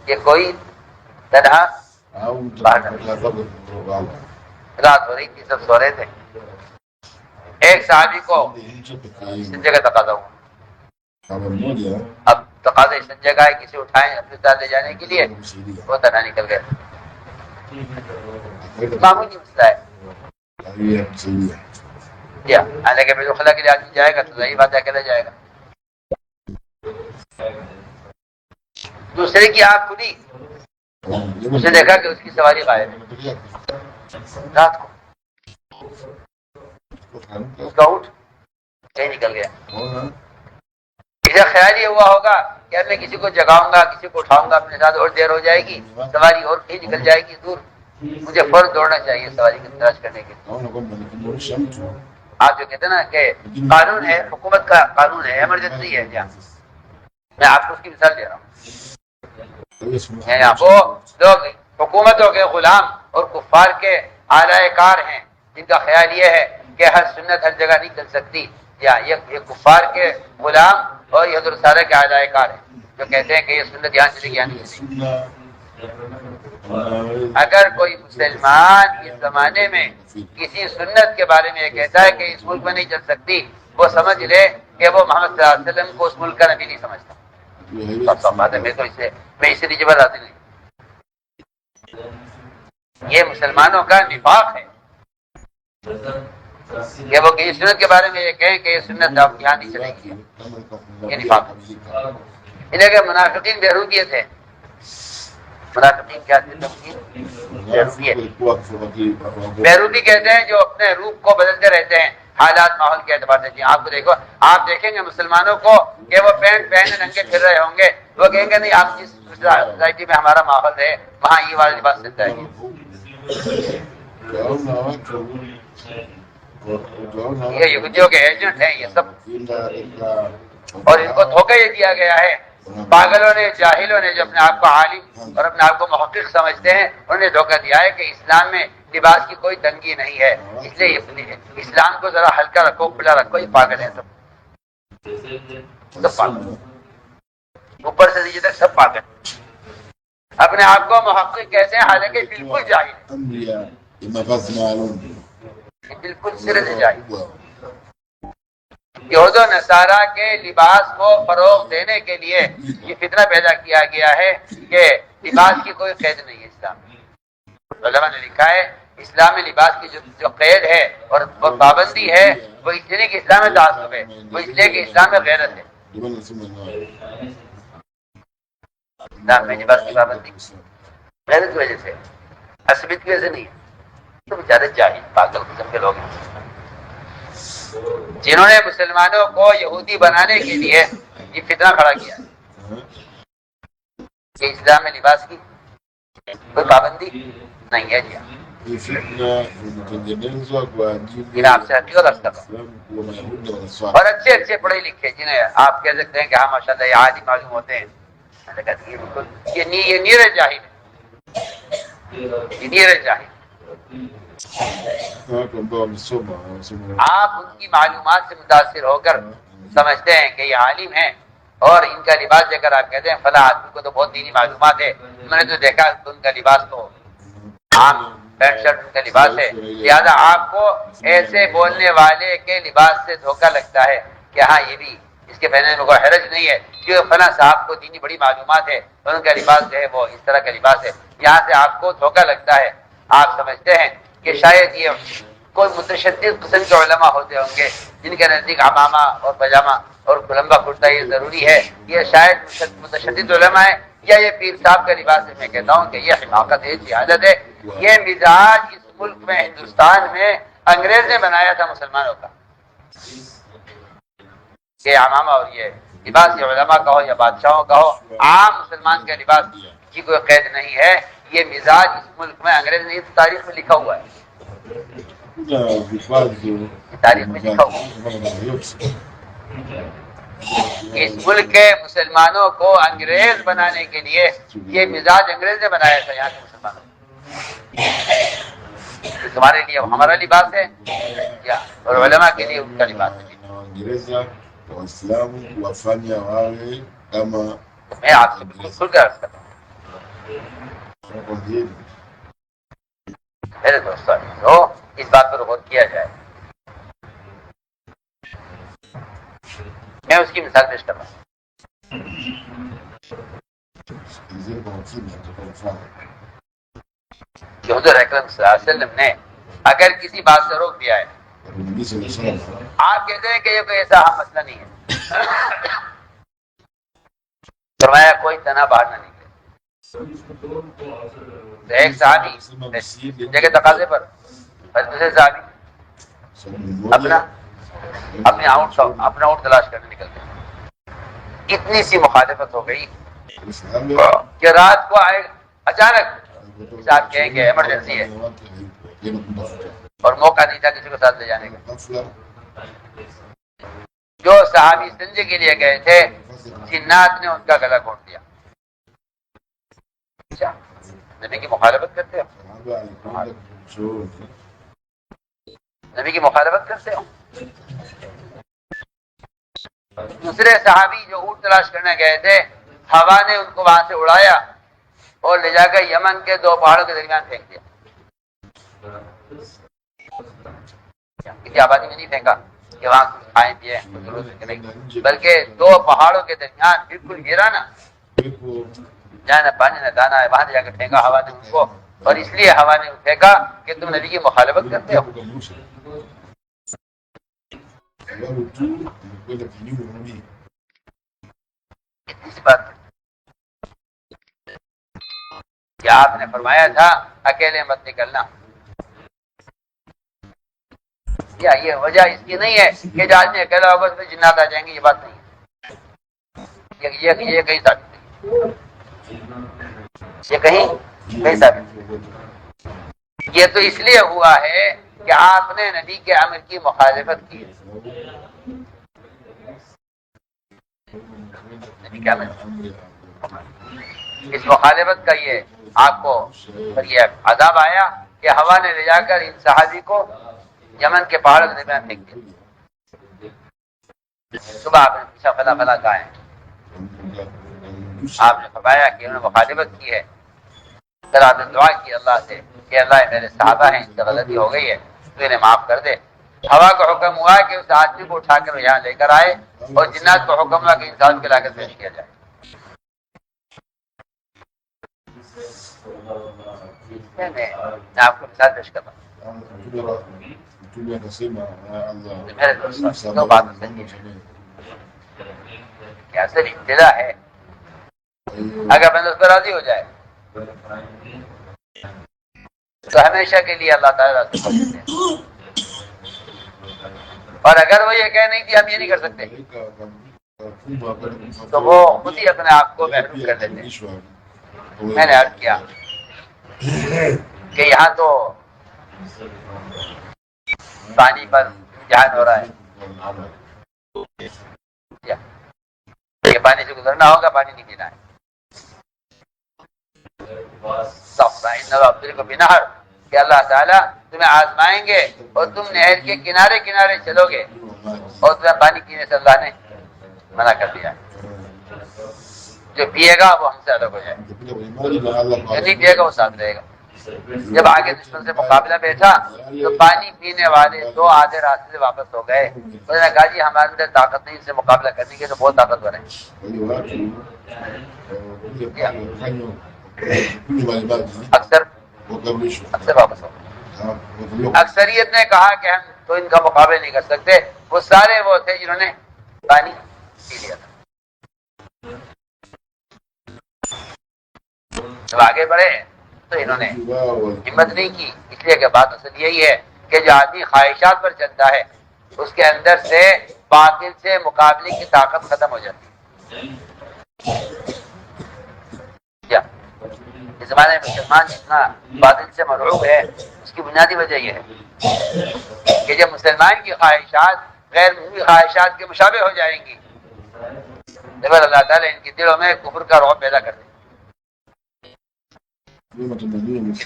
کہ کوئی تنہا او رات ہو رہی تھی، سب سو رہے تھے، ایک صحابی کو سنجے کا تقاضا ہوا. اب تقاضا سنجے کا ہے کسی اٹھائیں اپنے ساتھ لے جانے کے لیے، وہ تنہا نکل گئے. معمولی مسئلہ ہے کیا حالانکہ بیت الخلاء کے لیے آدمی جائے گا تو ظاہر بات ہے اکیلا جائے گا. دوسرے کی آنکھ کھلی، اسے دیکھا کہ اس کی سواری غائب ہے. رات کو اس کا اٹھ کہیں نکل گیا. اسے خیال یہ ہوا ہوگا کہ اب میں کسی کو جگاؤں گا، کسی کو اٹھاؤں گا اپنے ساتھ، اور دیر ہو جائے گی، سواری اور کہیں نکل جائے گی دور، مجھے فوراً دوڑنا چاہیے سواری کی تلاش کرنے کے لیے. آپ جو کہتے ہیں نا کہ قانون ہے، حکومت کا قانون ہے، ایمرجنسی ہے جہاں، میں آپ کو اس کی مثال دے رہا ہوں. وہ لوگ حکومتوں کے غلام اور کفار کے اعلی کار ہیں جن کا خیال یہ ہے کہ ہر سنت ہر جگہ نہیں چل سکتی، یا یہ کفار کے غلام اور یہ حضرت سارے کے اعلی کار ہیں جو کہتے ہیں کہ یہ سنت یہاں چلے گی یہاں نہیں چلے گی. اگر کوئی مسلمان اس زمانے میں کسی سنت کے بارے میں یہ کہتا ہے کہ اس ملک میں نہیں چل سکتی، وہ سمجھ لے کہ وہ محمد صلی اللہ علیہ وسلم کو اس ملک کا نبی نہیں سمجھتا. سب بات ہے، میں اس سے نیچے بات نہیں. یہ مسلمانوں کا نفاق ہے کہ وہ کسی سنت کے بارے میں یہ کہیں کہ یہ سنت آپ یہاں نہیں چلے گی. یہ نفاق ہے. انہیں کہ منافقین بیروبیے تھے. منافقین کیا تھے؟ بیروبی کہتے ہیں جو اپنے روپ کو بدلتے رہتے ہیں حالات ماحول کے اعتبار سے. آپ کو دیکھو، آپ دیکھیں گے مسلمانوں کو کہ وہ پینٹ پہنے ننگے پھر رہے ہوں گے، وہ کہیں گے نہیں آپ جس سوسائٹی میں ہمارا ماحول ہے وہاں یہ والا لباس چلتا ہے. یہ یہودیوں کے ایجنٹ ہیں یہ سب، اور ان کو دھوکہ یہ دیا گیا ہے. پاگلوں نے، جاہلوں نے جو اپنے آپ کو عالم اور اپنے آپ کو محقق سمجھتے ہیں، انہوں نے دھوکہ دیا ہے کہ اسلام میں لباس کی کوئی تنگی نہیں ہے، اس لیے اسلام کو ذرا ہلکا رکھو، کھلا رکھو. یہ پاگل ہے سب پاگل، اوپر سے نیچے تک سب پاگل. اپنے آپ کو محقق کہتے ہیں حالانکہ بالکل جاہل، بالکل سرے سے جاہل. یہود و نصارہ کے لباس کو فروغ دینے کے لیے یہ فتنہ پیدا کیا گیا ہے کہ لباس کی کوئی قید نہیں ہے اسلام میں. علماء نے لکھا ہے اسلام میں لباس کی جو قید ہے اور پابندی ہے وہ اس لیے کہ اسلام میں تعصب ہے، وہ اس لیے کہ اسلام میں غیرت ہے. اسلام میں لباس کی پابندی غیرت کی وجہ سے، عصبیت کی وجہ سے نہیں ہے. تو بیچارے جاہل پاگل قسم کے لوگ ہیں جنہوں نے مسلمانوں کو یہودی بنانے کے لیے یہ فتنہ کھڑا کیا کہ اسلام میں لباس کی کوئی پابندی نہیں ہے. جی آپ سے حقیقت رکھتا اور اچھے اچھے پڑھے لکھے جنہیں آپ کہہ سکتے ہیں کہ ہاں ماشاء اللہ یہ عالم معلوم ہوتے ہیں، یہ نیر جاہل ہے، یہ نیر جاہل. آپ ان کی معلومات سے متاثر ہو کر سمجھتے ہیں کہ یہ عالم ہیں، اور ان کا لباس دیکھ کر آپ کہتے ہیں فلاں آدمی کو تو بہت دینی معلومات ہے، میں نے تو دیکھا ان کا لباس تو عام پینٹ شرٹ ان کا لباس ہے. لہٰذا آپ کو ایسے بولنے والے کے لباس سے دھوکہ لگتا ہے کہ ہاں یہ بھی اس کے پہننے میں کوئی حرج نہیں ہے، کیونکہ فلاں صاحب کو دینی بڑی معلومات ہے اور ان کا لباس جو ہے وہ اس طرح کا لباس ہے. یہاں سے آپ کو دھوکہ لگتا ہے. آپ سمجھتے ہیں کہ شاید یہ کوئی متشدد قسم کے علماء ہوتے ہوں گے جن کے نزدیک عمامہ اور پاجامہ اور لمبا کرتا یہ ضروری ہے، یہ شاید متشدد علماء ہے، یا یہ پیر صاحب کا لباس ہے. میں کہتا ہوں کہ یہ حماقت ہے، جہالت ہے. یہ مزاج اس ملک میں، ہندوستان میں انگریز نے بنایا تھا مسلمانوں کا. یہ عمامہ اور یہ لباس یہ علماء کا ہو یا بادشاہوں کا ہو، عام مسلمان کا لباس کی کوئی قید نہیں ہے. یہ مزاج اس ملک میں انگریز نے تاریخ میں لکھا ہوا ہے، تاریخ میں لکھا ہوا ہے۔ اس ملک کے مسلمانوں کو انگریز بنانے کے لیے یہ مزاج انگریز نے بنایا تھا یہاں کے مسلمانوں کو۔ تمہارے لیے ہمارا لباس ہے کیا، اور علماء کے لیے ان کا لباس ہے۔ میں آپ سے بالکل کھل کر عرض کرتا ہوں میرے دوستوں، اس بات پر غور کیا جائے۔ میں اس کی مثال پیش کرتا ہوں کہ حضور اکرم صلی اللہ علیہ وسلم نے اگر کسی بات سے روک دیا ہے، آپ کہتے ہیں کہ یہ کوئی ایسا اہم مسئلہ نہیں ہے، فرمایا کوئی تنا باہر نہ نکلے۔ تو ایک صحابی جگہ تقاضے پر دوسرے صحابی اپنا اونٹ تلاش کرنے نکل گئے۔ اتنی سی مخالفت ہو گئی کہ رات کو آئے اچانک صاحب کہیں گے ایمرجنسی ہے، اور موقع نہیں تھا کسی کو ساتھ لے جانے کا۔ جو صحابی سنجے کے لیے گئے تھے، جنات نے ان کا گلا گھونٹ دیا۔ نبی کی مخالفت کرتے ہو، نبی کی مخالفت کرتے ہو۔ دوسرے صحابی جو اونٹ تلاش کرنے گئے تھے، ہوا نے ان کو وہاں سے اڑایا اور لے جا کر یمن کے دو پہاڑوں کے درمیان پھینک دیا۔ کسی آبادی میں نہیں پھینکا کہ وہاں کچھ کھائیں پیے، بلکہ دو پہاڑوں کے درمیان بالکل گرا نا، جہاں نہ پانی نہ دانا ہے، وہاں جا کے پھینکا ہوا نے ان کو، اور اس لیے ہوا نے پھینکا کہ تم نبی کی مخالفت کرتے ہو۔ اس بات کیا آپ نے فرمایا تھا اکیلے مت نکلنا، کیا یہ وجہ اس کی نہیں ہے کہ جو آدمی اکیلا ہوگا اس میں جنات آ جائیں گے؟ یہ بات نہیں ہے، یہ کہیں ثابت نہیں، یہ کہیں ثابت نہیں۔ یہ تو اس لیے ہوا ہے کہ آپ نے نبی کے امر کی مخالفت کی ہے۔ نبی کے امر اس مخالفت کا یہ آپ کو یہ عذاب آیا کہ ہوا نے لے جا کر ان صحابی کو یمن کے پہاڑوں کے درمیان پھینک دیا۔ صبح آپ نے پوچھا فلاں فلاں کہاں ہے، آپ نے فرمایا کہ انہوں نے مخالفت کی ہے۔ پھر آپ نے دعا کی اللہ سے کہ اللہ میرے صحابہ ہیں، ان سے غلطی ہو گئی ہے، تو انہیں معاف کر دے۔ ہوا کا حکم ہوا کہ اس آدمی کو اٹھا کر یہاں لے کر آئے، اور جنات کو حکم ہوا کہ انسان کے لاگت پیش کیا جائے۔ میں آپ کو مثال پیش کرتا ہوں۔ میرے دوستوں، دو بات کہ اصل ابتدا ہے، اگر بندہ اس پر راضی ہو جائے تو ہمیشہ کے لیے اللہ تعالیٰ راضی کر دیتے ہیں، اور اگر وہ یہ کہہ نہیں کہ ہم یہ نہیں کر سکتے تو وہ خود ہی اپنے آپ کو محروم کر دیتے ہیں۔ میں نے عرض کیا کہ یہاں تو پانی پر امتحان ہو رہا ہے، یہ پانی سے گزرنا ہوگا، پانی نہیں پینا ہے۔ بنہر کہ اللہ تعالیٰ تمہیں آزمائیں گے اور تم نہر کے کنارے کنارے چلو گے، اور تمہیں پانی پینے سے اللہ نے منع کر دیا۔ جو پیے گا وہ ہم سے الگ ہو جائے، جو نہیں پیے گا وہ ساتھ رہے گا۔ جب آگے دشمن سے مقابلہ بیٹھا تو پانی پینے والے دو آدھے راستے سے واپس ہو گئے، انہوں نے کہا جی ہمارے اندر طاقت نہیں سے مقابلہ کرنے کی، تو بہت طاقتور ہیں۔ اکثر واپس ہو گئے۔ اکثریت نے کہا کہ ہم تو ان کا مقابلہ نہیں کر سکتے، وہ سارے وہ تھے جنہوں نے پانی پی لیا تھا۔ جب آگے بڑھے تو انہوں نے ہمت نہیں کی، اس لیے کہ بات اصل یہی ہے کہ جو آدمی خواہشات پر چلتا ہے اس کے اندر سے باطل سے مقابلے کی طاقت ختم ہو جاتی ہے۔ اس زمانے میں مسلمان اتنا باطل سے مرعوب ہے، اس کی بنیادی وجہ یہ ہے کہ جب مسلمان کی خواہشات غیر مسلم خواہشات کے مشابہ ہو جائیں گی تو پھر اللہ تعالیٰ ان کے دلوں میں کفر کا رعب پیدا کر دے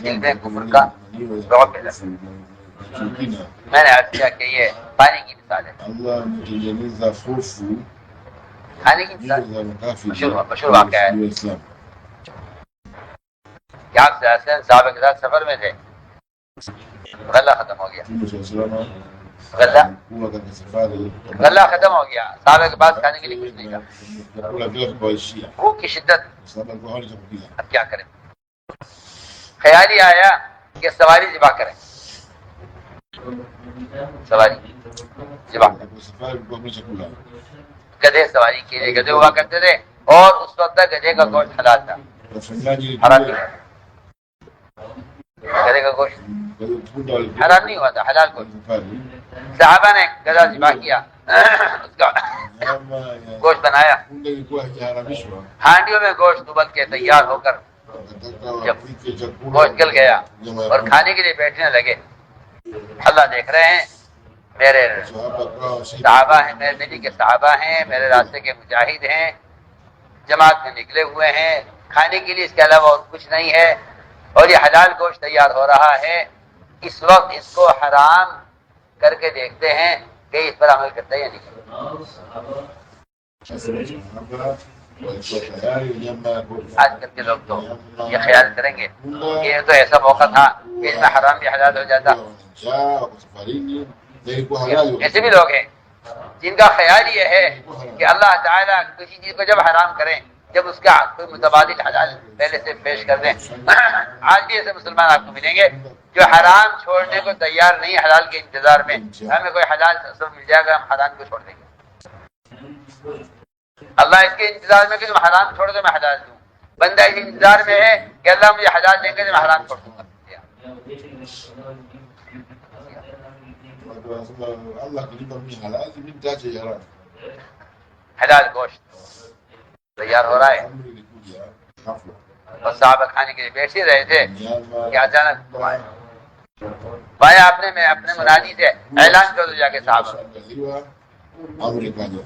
دل میں کفر کا رعب پیدا کر دے۔ میں نے عرض کیا کہ یہ پانی کی مثال ہے، Allah ametengeneza hofu کھانے کی مثال za makafiri مشہور واقعہ ہے wa Islam. کہ آپ سے صحابہ کے ساتھ سفر میں تھے، غلہ ختم ہو گیا، Mtume sallallahu alaihi wasallam غلہ kuwa katika safari غلہ ختم ہو گیا، صحابہ کے پاس کھانے کے لیے کچھ نہیں تھا، vyakula vile vikaishia بھوک کی شدت، kwa sababu alikuwa hana cha kukila. اب کیا کریں؟ خیال ہی آیا کہ سواری ذبح کریں، سواری ذبح کریں، Kwa safari alikuwa hana chakula. گدھے سواری کے لیے گدھے ہوا کرتے تھے، اور اس وقت تک گدھے کا گوشت حلال تھا، Wafanyaji حرام نہیں تھا، گدھے کا گوشت punda walikuwa حرام نہیں ہوا تھا، حلال گوشت۔ safari صحابہ نے گدھا ذبح کیا، اس کا nyama ya گوشت بنایا، punda ilikuwa haijaharamishwa. ہانڈیوں میں گوشت ابل کے تیار ہو کر Wakataka جب wapike chakula گوشت گل گیا nyama ya اور punda. کھانے کے لیے بیٹھنے لگے، اللہ دیکھ رہے ہیں میرے Sahaba akawa shahidi. صحابہ ہیں، میرے نبی کے صحابہ ہیں، میرے راستے کے مجاہد ہیں، جماعت میں نکلے ہوئے ہیں، کھانے کے لیے اس کے علاوہ اور کچھ نہیں ہے، اور یہ حلال گوشت تیار ہو رہا ہے، اس وقت اس کو حرام کر کے دیکھتے ہیں کہ اس پر عمل کرتا ہے یا نہیں۔ Sasa sahaba walikuwa tayari nyama ya punda. آج کل کے لوگ تو یہ خیال کریں گے کہ یہ تو ایسا موقع تھا کہ اس میں حرام بھی حلال ہو جاتا۔ Njaa wako safarini na ilikuwa halali. ایسے بھی لوگ ہیں جن کا خیال یہ ہے کہ اللہ تعالیٰ کسی چیز کو جب حرام کریں، جب اس کا کوئی متبادل حلال پہلے سے پیش کر دیں۔ آج بھی ایسے مسلمان آپ کو ملیں گے جو حرام چھوڑنے کو تیار نہیں، حلال کے انتظار میں، ہمیں کوئی حلال سب مل جائے گا ہم حرام کو چھوڑ دیں گے۔ اللہ اس کے انتظار میں کہ تم حرام چھوڑ دو میں حلال دوں، بندہ اس انتظار میں ہے کہ اللہ مجھے حلال دیں گے تو میں حرام چھوڑ دوں گا۔ Allah akinipa mimi halali mimi nitaacha ya haramu. حلال گوشت تیار ہو رہا ہے Amri ilikuja ghafla. اور صحابہ کھانے کے لیے بیٹھ ہی رہے تھے Nyama کہ اچانک حکم آیا، بھائی آپ نے میں اپنے منادی سے اعلان کر دو جا کے صحابہ shaangaliwa amri kaja.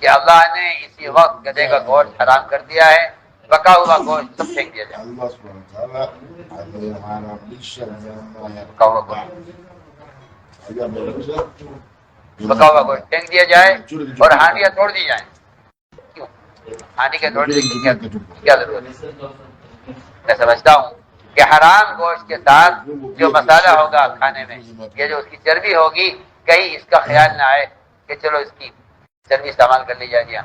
کہ اللہ نے اسی وقت گدھے کا گوشت حرام کر دیا ہے، پکا ہوا گوشت سب پھینک دیا جائے، Allah subhanahu wa ta'ala ameharamisha nyama ya پکا ہوا گوشت hajameleza پکا ہوا گوشت پھینک دیا جائے اور ہانڈیاں توڑ دی جائیں۔ کیوں ہانڈی کے توڑنے کی کیا ضرورت ہے؟ میں سمجھتا ہوں کہ حرام گوشت کے ساتھ جو مسالہ ہوگا کھانے میں، یہ جو اس کی چربی ہوگی، کہیں اس کا خیال نہ آئے کہ چلو اس کی چربی استعمال کر لی جائے گی،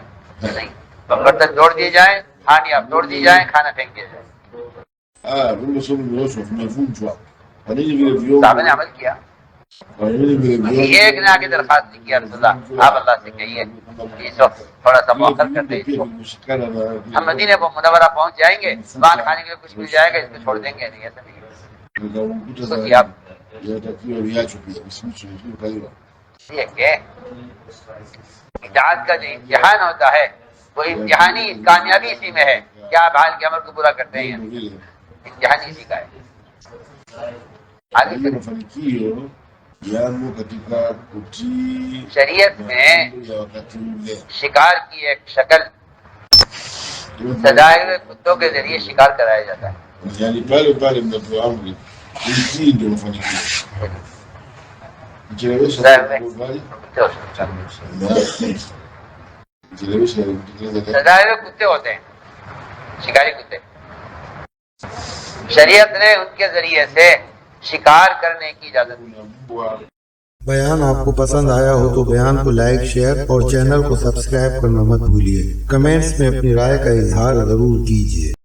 نہیں، برتن توڑ دیے جائیں، ہانڈیاں توڑ دی جائیں، کھانا پھینک دیا جائے۔ vyombo sio vimeoshwa vimevunjwa. Kwa nini vile vyombo? صحابہ نے عمل کیا، Kwa nini vile vyombo? ایک نے آ کے درخواست نہیں کیا رسول اللہ آپ اللہ سے کہیے کہ اس وقت تھوڑا سا مؤخر کر دیں اس کو، Kushikana na ہم مدینے کو منورہ پہنچ جائیں گے، وہاں کھانے کے لیے کچھ مل جائے گا، اس کو چھوڑ دیں گے، نہیں ایسا نہیں ہے۔ kuta تو za یہ آپ yatakiwa viachwe pia visichwe kaiwa. یہ کہ اطاعت کا جو امتحان ہوتا ہے وہ امتحانی کامیابی اسی میں ہے کہ آپ حال کے عمل کو پورا کرتے ہیں، Vile امتحانی اسی کا ہے۔ آگے hiyo mafanikio yamo katika kutii شریعت میں ya wakati ule. شکار کی ایک شکل سجائے ہوئے کتوں کے ذریعے شکار کرایا جاتا ہے۔ Yani pale pale mnapewa amri kutii ndio mafanikio. Mchelewesha kubali mchelewesha kutekeleza سجائے ہوئے کتے ہوتے ہیں، شکاری کتے، شریعت نے ان کے ذریعے سے شکار کرنے کی اجازت دی۔ mbwa. بیان آپ کو پسند آیا ہو تو بیان کو لائک، شیئر اور چینل کو سبسکرائب کرنا مت بھولیے۔ کمنٹس میں اپنی رائے کا اظہار ضرور کیجیے۔